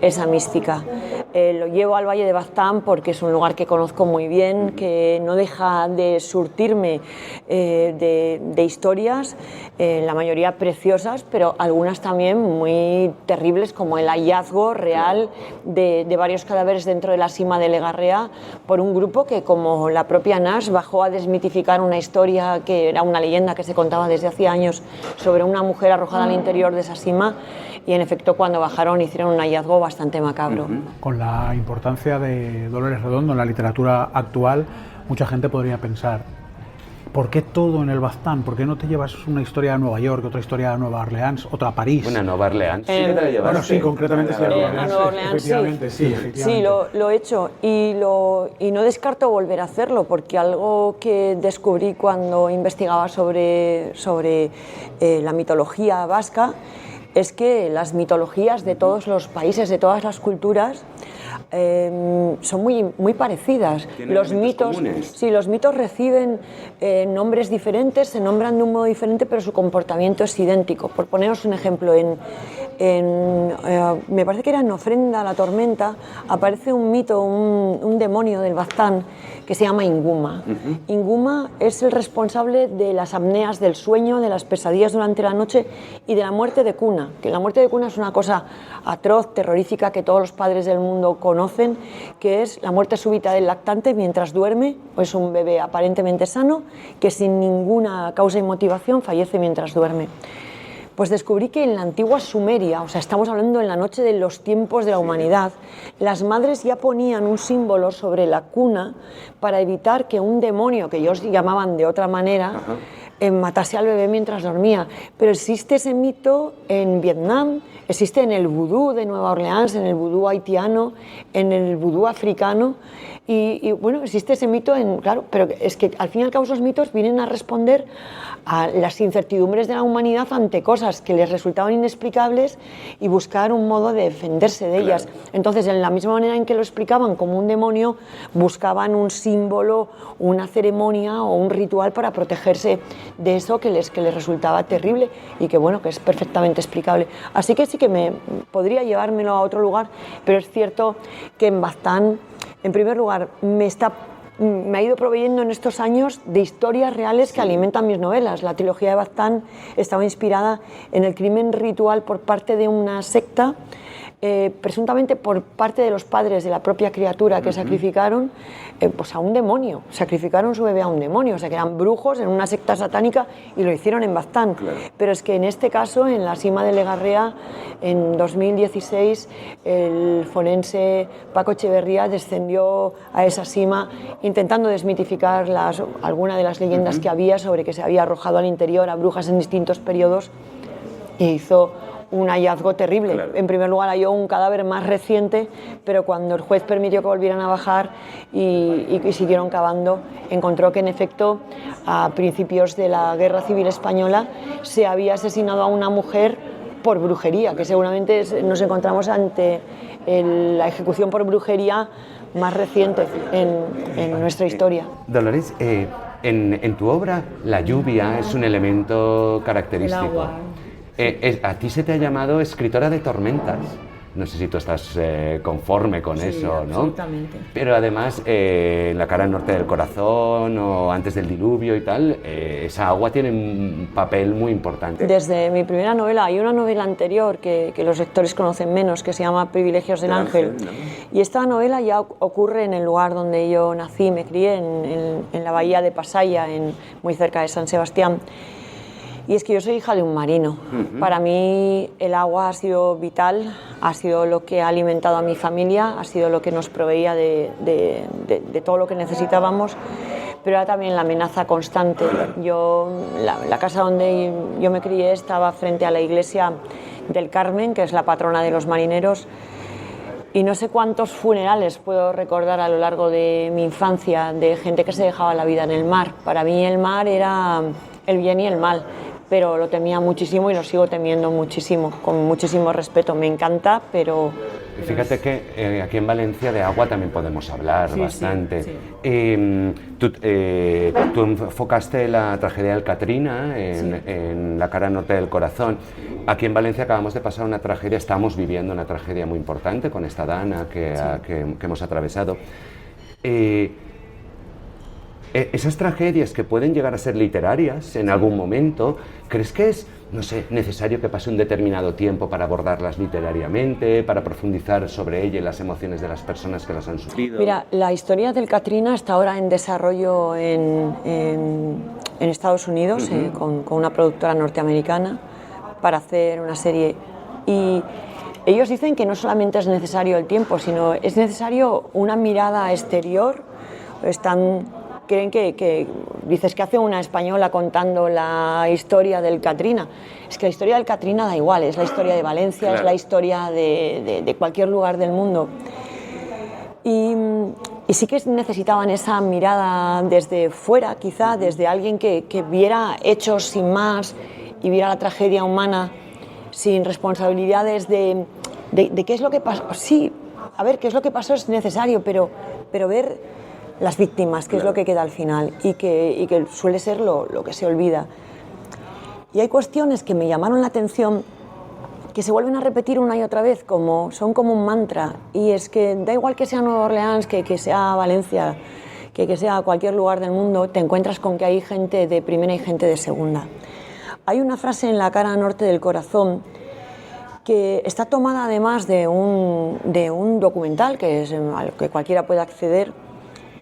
S1: esa mística. Lo llevo al Valle de Baztán porque es un lugar que conozco muy bien, que no deja de surtirme de historias, la mayoría preciosas, pero algunas también muy terribles, como el hallazgo real de varios cadáveres dentro de la sima de Legarrea por un grupo que, como la propia Nash, bajó a desmitificar una historia que era una leyenda que se contaba desde hacía años sobre una mujer arrojada al interior de esa sima, y en efecto cuando bajaron hicieron un hallazgo bastante macabro.
S2: Con la importancia de Dolores Redondo en la literatura actual, mucha gente podría pensar: ¿por qué todo en el Baztán? ¿Por qué no te llevas una historia a Nueva York, otra historia a Nueva Orleans, otra a París?
S3: Bueno, a Nueva Orleans sí que te la llevas.
S2: Bueno, sí, concretamente sí, a
S1: Nueva Orleans,
S2: efectivamente, sí. Efectivamente.
S1: Sí, lo he hecho y no descarto volver a hacerlo, porque algo que descubrí cuando investigaba sobre la mitología vasca es que las mitologías de todos los países, de todas las culturas, son muy parecidas.
S3: Los mitos comunes.
S1: Sí, los mitos reciben nombres diferentes, se nombran de un modo diferente, pero su comportamiento es idéntico. Por poneros un ejemplo, me parece que era en Ofrenda a la Tormenta, aparece un mito, un demonio del Baztán que se llama Inguma. Inguma es el responsable de las apneas del sueño, de las pesadillas durante la noche y de la muerte de cuna, que la muerte de cuna es una cosa atroz, terrorífica, que todos los padres del mundo conocen, que es la muerte súbita del lactante mientras duerme, pues un bebé aparentemente sano que sin ninguna causa y motivación fallece mientras duerme. Pues descubrí que en la antigua Sumeria, o sea, estamos hablando en la noche de los tiempos de la humanidad, las madres ya ponían un símbolo sobre la cuna para evitar que un demonio, que ellos llamaban de otra manera, matase al bebé mientras dormía. Pero existe ese mito en Vietnam, existe en el vudú de Nueva Orleans, en el vudú haitiano, en el vudú africano, y bueno, existe ese mito, claro, pero es que al fin y al cabo esos mitos vienen a responder a las incertidumbres de la humanidad ante cosas que les resultaban inexplicables y buscar un modo de defenderse de ellas. Entonces, en la misma manera en que lo explicaban como un demonio, buscaban un símbolo, una ceremonia o un ritual para protegerse de eso que les resultaba terrible y que, bueno, que es perfectamente explicable. Así que sí que me podría llevármelo a otro lugar, pero es cierto que en Baztán, en primer lugar, me está me ha ido proveyendo en estos años de historias reales que alimentan mis novelas. La trilogía de Baztán estaba inspirada en el crimen ritual por parte de una secta, presuntamente por parte de los padres de la propia criatura que sacrificaron pues a un demonio, sacrificaron su bebé a un demonio, o sea que eran brujos en una secta satánica y lo hicieron en Baztán. Claro. Pero es que en este caso, en la Sima de Legarrea, en 2016, el forense Paco Echeverría descendió a esa sima intentando desmitificar alguna de las leyendas que había sobre que se había arrojado al interior a brujas en distintos periodos y hizo un hallazgo terrible. Claro. En primer lugar, halló un cadáver más reciente, pero cuando el juez permitió que volvieran a bajar y siguieron cavando, encontró que en efecto a principios de la Guerra Civil Española se había asesinado a una mujer por brujería, que seguramente nos encontramos ante la ejecución por brujería más reciente en nuestra historia.
S3: Dolores, en tu obra la lluvia es un elemento característico. El agua. A ti se te ha llamado escritora de tormentas. No sé si tú estás conforme con eso, ¿no?
S1: Absolutamente.
S3: Pero además, en La cara norte del corazón o Antes del diluvio y tal, esa agua tiene un papel muy importante.
S1: Desde mi primera novela, hay una novela anterior que los lectores conocen menos, que se llama Privilegios del Ángel. ¿No? Y esta novela ya ocurre en el lugar donde yo nací, me crié, en la bahía de Pasaya, muy cerca de San Sebastián. Y es que yo soy hija de un marino. Para mí el agua ha sido vital, ha sido lo que ha alimentado a mi familia, ha sido lo que nos proveía de todo lo que necesitábamos, pero era también la amenaza constante. La casa donde yo me crié estaba frente a la iglesia del Carmen, que es la patrona de los marineros, y no sé cuántos funerales puedo recordar a lo largo de mi infancia de gente que se dejaba la vida en el mar. Para mí el mar era el bien y el mal, pero lo temía muchísimo y lo sigo temiendo muchísimo, con muchísimo respeto. Me encanta, pero...
S3: Fíjate que aquí en Valencia de agua también podemos hablar bastante. Sí. Tú enfocaste la tragedia del Katrina en La cara norte del corazón. Aquí en Valencia acabamos de pasar una tragedia, estamos viviendo una tragedia muy importante con esta dana que hemos atravesado. Esas tragedias que pueden llegar a ser literarias en algún momento, ¿crees que es, no sé, necesario que pase un determinado tiempo para abordarlas literariamente, para profundizar sobre ella y las emociones de las personas que las han sufrido?
S1: Mira, la historia del Katrina está ahora en desarrollo en Estados Unidos, con una productora norteamericana, para hacer una serie. Y ellos dicen que no solamente es necesario el tiempo, sino es necesario una mirada exterior. Creen que dices que hace una española contando la historia del Katrina. Es que la historia del Katrina da igual, es la historia de Valencia, claro. Es la historia de cualquier lugar del mundo. Y sí que necesitaban esa mirada desde fuera, quizá, desde alguien que viera hechos sin más y viera la tragedia humana sin responsabilidades de qué es lo que pasó. Sí, a ver, qué es lo que pasó es necesario, pero ver las víctimas, que es lo que queda al final y que suele ser lo que se olvida. Y hay cuestiones que me llamaron la atención que se vuelven a repetir una y otra vez, son como un mantra, y es que da igual que sea Nueva Orleans, que sea Valencia, que sea cualquier lugar del mundo, te encuentras con que hay gente de primera y gente de segunda. Hay una frase en La cara norte del corazón que está tomada además de un documental al que cualquiera puede acceder,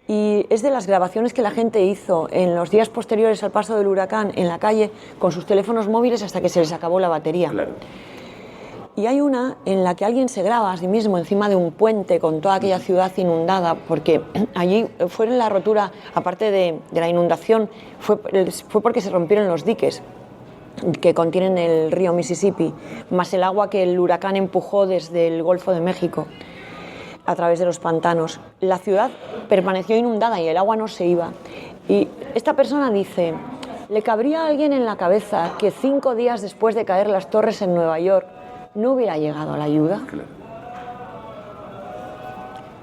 S1: y es de las grabaciones que la gente hizo en los días posteriores al paso del huracán en la calle con sus teléfonos móviles hasta que se les acabó la batería. Claro. Y hay una en la que alguien se graba a sí mismo encima de un puente con toda aquella ciudad inundada, porque allí fue la rotura, aparte de la inundación, fue porque se rompieron los diques que contienen el río Mississippi, más el agua que el huracán empujó desde el Golfo de México a través de los pantanos. La ciudad permaneció inundada y el agua no se iba. Y esta persona dice, ¿le cabría a alguien en la cabeza que 5 días después de caer las torres en Nueva York no hubiera llegado la ayuda? Claro.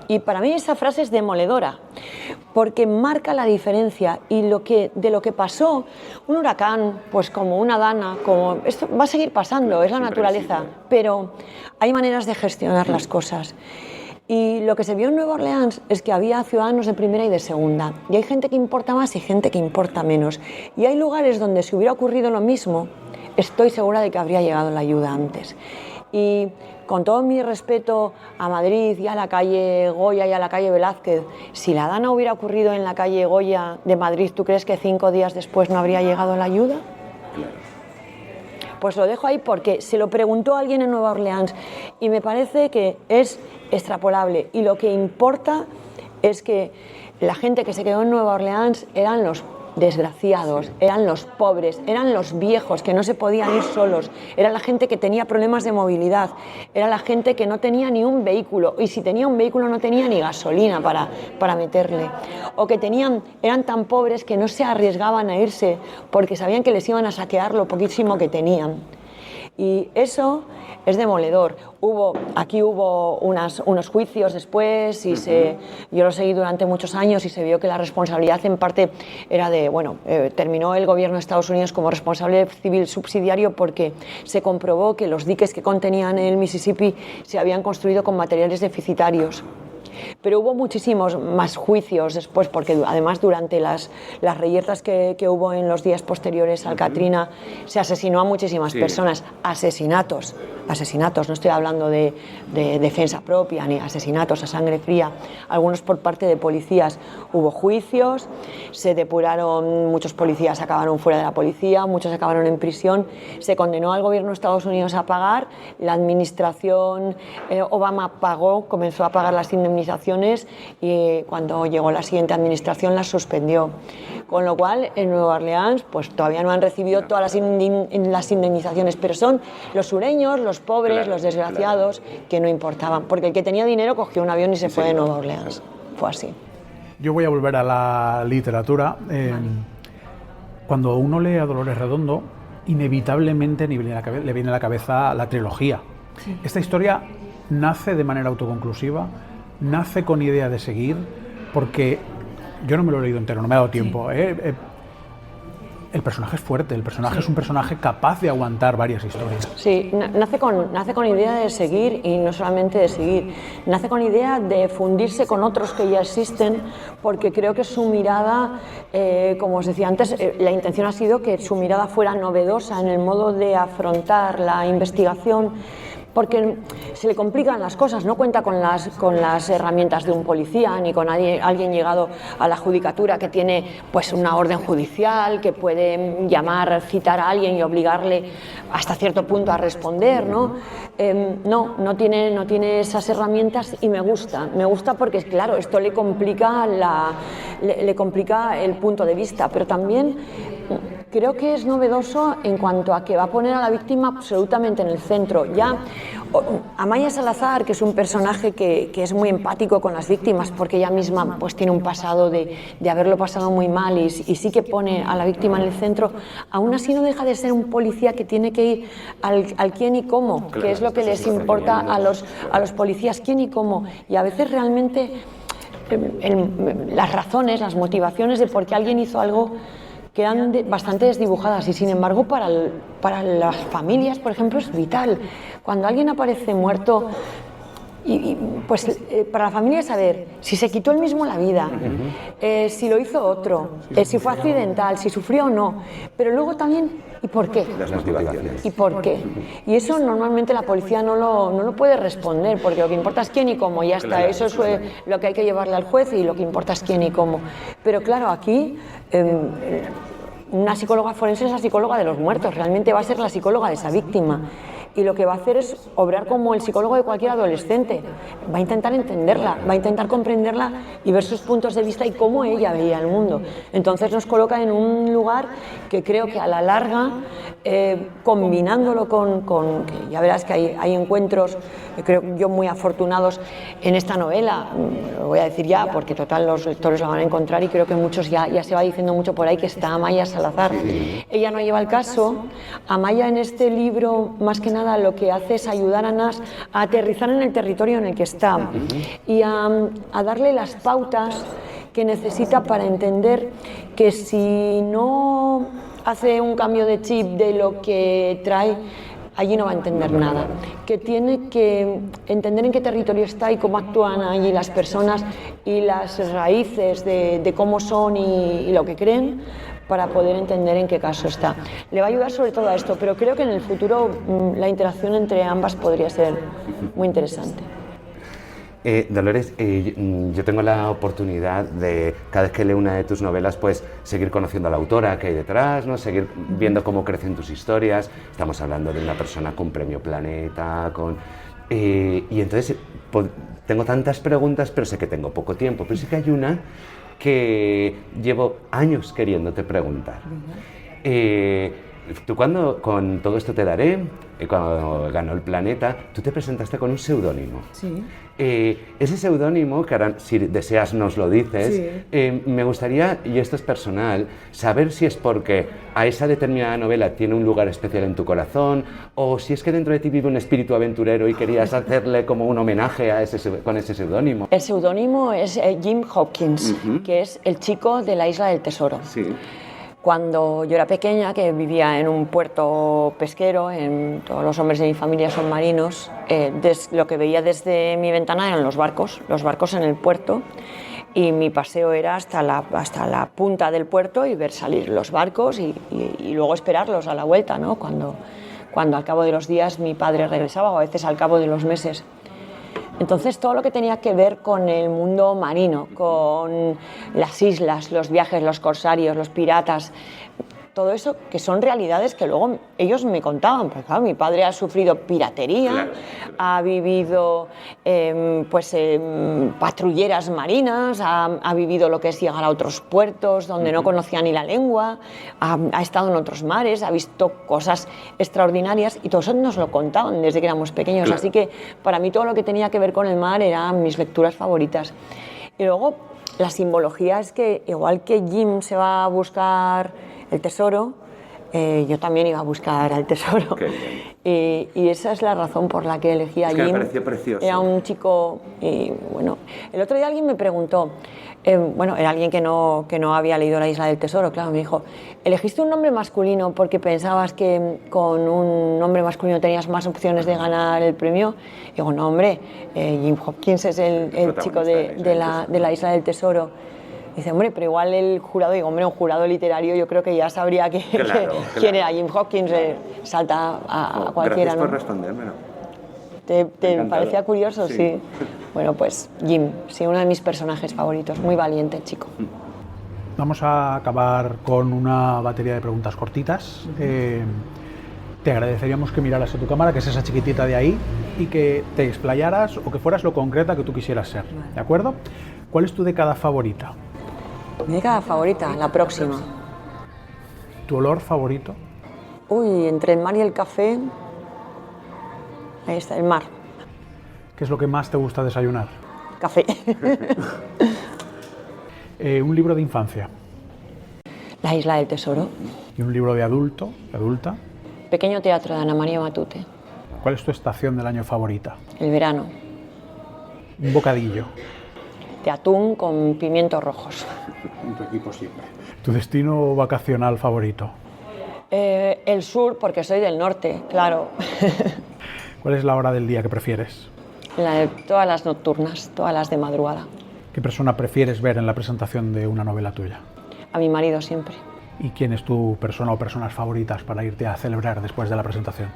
S1: Y para mí esa frase es demoledora, porque marca la diferencia y de lo que pasó, un huracán, pues como una dana, esto va a seguir pasando, es la naturaleza, pero hay maneras de gestionar las cosas. Y lo que se vio en Nueva Orleans es que había ciudadanos de primera y de segunda. Y hay gente que importa más y gente que importa menos. Y hay lugares donde si hubiera ocurrido lo mismo, estoy segura de que habría llegado la ayuda antes. Y con todo mi respeto a Madrid y a la calle Goya y a la calle Velázquez, si la Dana hubiera ocurrido en la calle Goya de Madrid, ¿tú crees que 5 días después no habría llegado la ayuda?
S3: Claro.
S1: Pues lo dejo ahí porque se lo preguntó alguien en Nueva Orleans y me parece que es extrapolable. Y lo que importa es que la gente que se quedó en Nueva Orleans eran los desgraciados, eran los pobres, eran los viejos que no se podían ir solos, era la gente que tenía problemas de movilidad, era la gente que no tenía ni un vehículo y si tenía un vehículo no tenía ni gasolina para meterle, o que eran tan pobres que no se arriesgaban a irse porque sabían que les iban a saquear lo poquísimo que tenían. Y eso es demoledor. Aquí hubo unos juicios después y yo lo seguí durante muchos años y se vio que la responsabilidad en parte era terminó el gobierno de Estados Unidos como responsable civil subsidiario porque se comprobó que los diques que contenían el Mississippi se habían construido con materiales deficitarios. Pero hubo muchísimos más juicios después, porque además durante las reyertas que hubo en los días posteriores al Katrina se asesinó a muchísimas personas. Asesinatos, no estoy hablando de defensa propia ni asesinatos a sangre fría, algunos por parte de policías. Hubo juicios, se depuraron, muchos policías acabaron fuera de la policía, muchos acabaron en prisión, se condenó al gobierno de Estados Unidos a pagar, la administración Obama comenzó a pagar las indemnizaciones y cuando llegó la siguiente administración las suspendió. Con lo cual, en Nueva Orleans pues todavía no han recibido todas las indemnizaciones, pero son los sureños, los pobres, los desgraciados, que no importaban, porque el que tenía dinero cogió un avión y se fue de Nueva Orleans. Fue así.
S5: Yo voy a volver a la literatura. Cuando uno lee a Dolores Redondo, inevitablemente le viene a la cabeza la trilogía. Sí. Esta historia nace de manera autoconclusiva, nace con idea de seguir, porque yo no me lo he leído entero, no me ha dado tiempo. Sí. El personaje es fuerte, el personaje es un personaje capaz de aguantar varias historias.
S1: Sí, nace con idea de seguir y no solamente de seguir, nace con idea de fundirse con otros que ya existen, porque creo que su mirada, como os decía antes, la intención ha sido que su mirada fuera novedosa en el modo de afrontar la investigación, porque se le complican las cosas, no cuenta con las herramientas de un policía ni con alguien llegado a la judicatura que tiene pues una orden judicial, que puede citar a alguien y obligarle hasta cierto punto a responder, ¿no? No tiene esas herramientas y me gusta porque claro, esto le complica el punto de vista, pero también creo que es novedoso en cuanto a que va a poner a la víctima absolutamente en el centro. Ya Amaya Salazar, que es un personaje que es muy empático con las víctimas porque ella misma pues tiene un pasado de haberlo pasado muy mal y sí que pone a la víctima en el centro, aún así no deja de ser un policía que tiene que ir al quién y cómo, que es lo que les importa a los policías, quién y cómo, y a veces realmente las razones, las motivaciones de por qué alguien hizo algo quedan bastante desdibujadas y sin embargo para las familias, por ejemplo, es vital. Cuando alguien aparece muerto, para la familia es saber si se quitó él mismo la vida, si lo hizo otro, si fue accidental, si sufrió o no, pero luego también ¿y por qué? ¿Y por qué? Y eso normalmente la policía no lo puede responder, porque lo que importa es quién y cómo, ya está, eso es lo que hay que llevarle al juez y lo que importa es quién y cómo. Pero claro, aquí una psicóloga forense es la psicóloga de los muertos, realmente va a ser la psicóloga de esa víctima. Y lo que va a hacer es obrar como el psicólogo de cualquier adolescente. Va a intentar entenderla, va a intentar comprenderla y ver sus puntos de vista y cómo ella veía el mundo. Entonces nos coloca en un lugar que creo que a la larga, combinándolo con que ya verás que hay encuentros, creo yo muy afortunados en esta novela, lo voy a decir ya porque total los lectores la van a encontrar y creo que muchos ya se va diciendo mucho por ahí que está Amaya Salazar. Ella no lleva el caso. Amaya en este libro más que nada lo que hace es ayudar a Nas a aterrizar en el territorio en el que está y a darle las pautas que necesita para entender que si no hace un cambio de chip de lo que trae, allí no va a entender nada, que tiene que entender en qué territorio está y cómo actúan allí las personas y las raíces de cómo son y lo que creen, para poder entender en qué caso está. Le va a ayudar sobre todo a esto, pero creo que en el futuro la interacción entre ambas podría ser muy interesante.
S3: Dolores, yo tengo la oportunidad de, cada vez que leo una de tus novelas, pues seguir conociendo a la autora que hay detrás, ¿no? Seguir viendo cómo crecen tus historias. Estamos hablando de una persona con Premio Planeta, y entonces tengo tantas preguntas, pero sé que tengo poco tiempo. Pero sí que hay una que llevo años queriéndote preguntar. Tú con Todo esto te daré, cuando ganó el Planeta, tú te presentaste con un seudónimo.
S1: Sí.
S3: Ese seudónimo, que ahora si deseas nos lo dices, sí. Me gustaría, y esto es personal, saber si es porque a esa determinada novela tiene un lugar especial en tu corazón, o si es que dentro de ti vive un espíritu aventurero y querías hacerle como un homenaje con ese seudónimo.
S1: El seudónimo es Jim Hopkins, que es el chico de la Isla del Tesoro.
S3: Sí.
S1: Cuando yo era pequeña, que vivía en un puerto pesquero, todos los hombres de mi familia son marinos, lo que veía desde mi ventana eran los barcos en el puerto, y mi paseo era hasta la punta del puerto y ver salir los barcos y luego esperarlos a la vuelta, ¿no? Cuando al cabo de los días mi padre regresaba, o a veces al cabo de los meses. Entonces todo lo que tenía que ver con el mundo marino, con las islas, los viajes, los corsarios, los piratas, todo eso que son realidades que luego ellos me contaban, porque claro, mi padre ha sufrido piratería, claro. Ha vivido patrulleras marinas, ha vivido lo que es llegar a otros puertos donde no conocía ni la lengua, ha estado en otros mares, ha visto cosas extraordinarias y todo eso nos lo contaban desde que éramos pequeños, claro. Así que para mí todo lo que tenía que ver con el mar eran mis lecturas favoritas. Y luego la simbología es que igual que Jim se va a buscar el tesoro, yo también iba a buscar al tesoro. Y esa es la razón por la que elegí a Jim.
S3: Me pareció precioso.
S1: Era un chico, y bueno, el otro día alguien me preguntó, era alguien que no había leído La Isla del Tesoro, claro, me dijo, ¿elegiste un nombre masculino porque pensabas que con un nombre masculino tenías más opciones de ganar el premio? Y digo, no, hombre, Jim Hopkins es el chico de la Isla del Tesoro. Dice, hombre, pero igual el jurado, digo, hombre, un jurado literario yo creo que ya sabría quién era Jim Hopkins, salta a cualquiera,
S3: gracias
S1: ¿no?
S3: por respondérmelo.
S1: ¿Te parecía curioso? Sí. Bueno, pues Jim, sí, uno de mis personajes favoritos, muy valiente chico.
S5: Vamos a acabar con una batería de preguntas cortitas. Te agradeceríamos que miraras a tu cámara, que es esa chiquitita de ahí, y que te explayaras o que fueras lo concreta que tú quisieras ser, ¿de acuerdo? ¿Cuál es tu década favorita?
S1: Mi década favorita, la próxima.
S5: ¿Tu olor favorito?
S1: Uy, entre el mar y el café, ahí está, el mar.
S5: ¿Qué es lo que más te gusta desayunar?
S1: Café.
S5: Un libro de infancia.
S1: La Isla del Tesoro.
S5: ¿Y un libro de adulto, de adulta?
S1: Pequeño teatro de Ana María Matute.
S5: ¿Cuál es tu estación del año favorita?
S1: El verano.
S5: Un bocadillo.
S1: De atún con pimientos rojos.
S5: En tu equipo siempre. ¿Tu destino vacacional favorito?
S1: El sur, porque soy del norte, claro.
S5: ¿Cuál es la hora del día que prefieres?
S1: Todas las nocturnas, todas las de madrugada.
S5: ¿Qué persona prefieres ver en la presentación de una novela tuya?
S1: A mi marido siempre.
S5: ¿Y quién es tu persona o personas favoritas para irte a celebrar después de la presentación?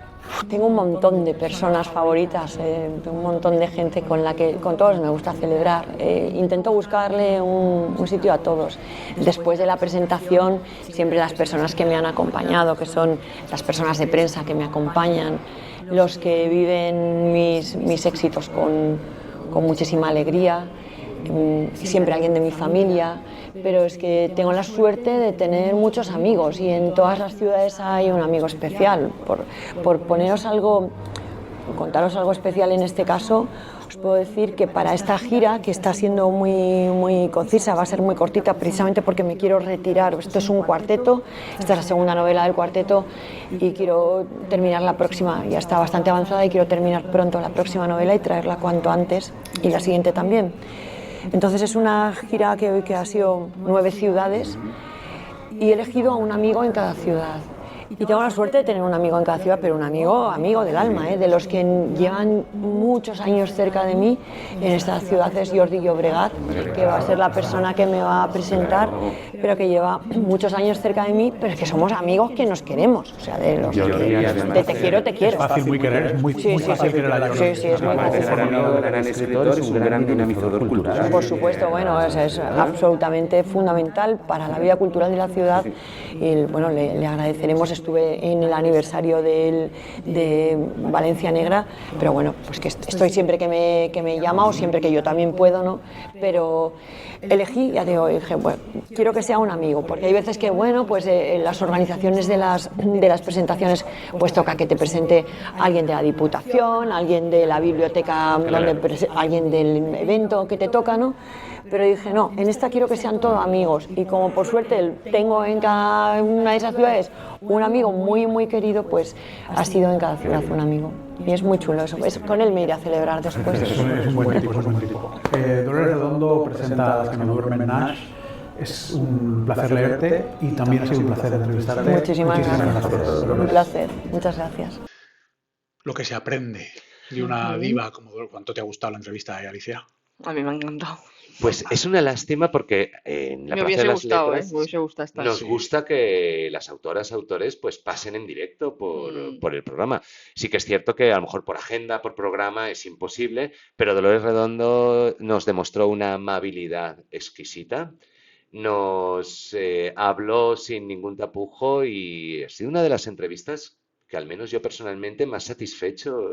S1: Tengo un montón de personas favoritas, un montón de gente con todos me gusta celebrar. Intento buscarle un sitio a todos. Después de la presentación, siempre las personas que me han acompañado, que son las personas de prensa que me acompañan, los que viven mis éxitos con muchísima alegría, siempre alguien de mi familia. Pero es que tengo la suerte de tener muchos amigos y en todas las ciudades hay un amigo especial. Por poneros algo, contaros algo especial en este caso, os puedo decir que para esta gira, que está siendo muy concisa, va a ser muy cortita precisamente porque me quiero retirar. Esto es un cuarteto, esta es la segunda novela del cuarteto y quiero terminar la próxima, ya está bastante avanzada y quiero terminar pronto la próxima novela y traerla cuanto antes y la siguiente también. Entonces es una gira que ha sido 9 ciudades y he elegido a un amigo en cada ciudad. Y tengo la suerte de tener un amigo en cada ciudad, pero un amigo del alma, de los que llevan muchos años cerca de mí. En esta ciudad es Jordi Llobregat, que va a ser la persona que me va a presentar, pero que lleva muchos años cerca de mí, pero es que somos amigos que nos queremos. O sea, de los de te quiero, te quiero.
S5: Es fácil muy querer, es muy fácil querer a Jordi.
S1: Sí, es muy fácil.
S6: Es un gran escritor, es un gran dinamizador cultural.
S1: Por supuesto, bueno, es absolutamente fundamental para la vida cultural de la ciudad. Y bueno, le agradeceremos. Estuve en el aniversario de Valencia Negra, pero bueno, pues que estoy siempre que me llama o siempre que yo también puedo, ¿no? Pero elegí, ya digo, dije, bueno, quiero que sea un amigo, porque hay veces que, bueno, pues las organizaciones de las presentaciones, pues toca que te presente alguien de la Diputación, alguien de la biblioteca, alguien del evento que te toca, ¿no? Pero dije, no, en esta quiero que sean todos amigos, y como por suerte tengo en cada una de esas ciudades un amigo muy, muy querido, pues ha sido en cada ciudad un amigo. Y es muy chulo eso. Con él me iré a celebrar después.
S5: Es un buen tipo, es un buen tipo. Dolores Redondo presenta Las que no duermen Nash. Es un placer leerte y también ha sido un placer entrevistarte.
S1: Muchísimas gracias. Un placer. Muchas gracias.
S2: Lo que se aprende de una diva como ¿cuánto te ha gustado la entrevista de Alicia?
S4: A mí me ha encantado.
S3: Pues es una lástima porque en la
S4: Me
S3: Plaza
S4: hubiese
S3: de las
S4: gustado,
S3: Letras
S4: me hubiese gustado estar.
S3: nos gusta que las autores pues pasen en directo por el programa. Sí que es cierto que a lo mejor por agenda, por programa es imposible, pero Dolores Redondo nos demostró una amabilidad exquisita. Nos habló sin ningún tapujo y ha sido una de las entrevistas que al menos yo personalmente más satisfecho.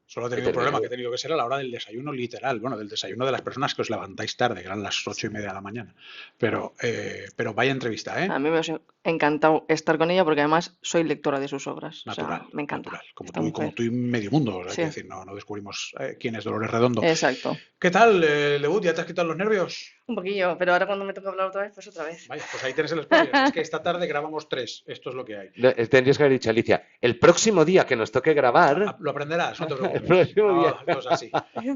S2: Solo he tenido un problema, que he tenido que ser a la hora del desayuno literal, bueno, del desayuno de las personas que os levantáis tarde, que eran las 8:30 de la mañana. Pero vaya entrevista, ¿eh?
S4: A mí me ha encantado estar con ella porque además soy lectora de sus obras.
S2: Natural,
S4: o sea, me encanta.
S2: Natural. Como tú y medio mundo, hay que decir, no descubrimos quién es Dolores Redondo.
S4: Exacto.
S2: ¿Qué tal, Lebut? ¿Ya te has quitado los nervios?
S4: Un poquillo, pero ahora cuando me toca hablar otra vez, pues otra vez.
S2: Vaya, pues ahí tienes el spoiler. Es que esta tarde grabamos 3, esto es lo que hay.
S3: Tendrías que haber dicho, Alicia, el próximo día que nos toque grabar...
S2: Lo aprenderás, no te preocupes.
S3: El próximo día.
S2: Cosas así.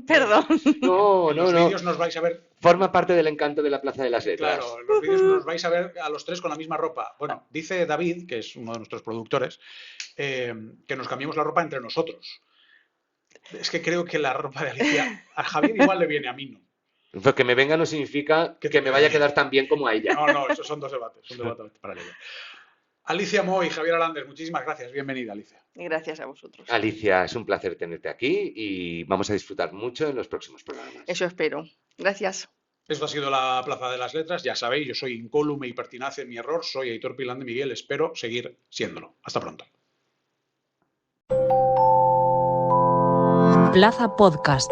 S4: Perdón.
S3: No.
S2: Los vídeos nos vais a ver...
S3: Forma parte del encanto de la Plaza de las Letras.
S2: Claro, en los vídeos nos vais a ver a los 3 con la misma ropa. Bueno, dice David, que es uno de nuestros productores, que nos cambiemos la ropa entre nosotros. Es que creo que la ropa de Alicia a Javier igual le viene, a mí no.
S3: Pero que me venga no significa que me vaya a quedar tan bien como a ella.
S2: No, esos son dos debates paralelos. Alicia Moy y Javier Alandres, muchísimas gracias. Bienvenida, Alicia.
S4: Y gracias a vosotros.
S3: Alicia, es un placer tenerte aquí y vamos a disfrutar mucho en los próximos programas.
S4: Eso espero. Gracias.
S2: Esto ha sido la Plaza de las Letras. Ya sabéis, yo soy incólume y pertinaz en mi error. Soy Aitor Pilán de Miguel. Espero seguir siéndolo. Hasta pronto.
S7: Plaza Podcast.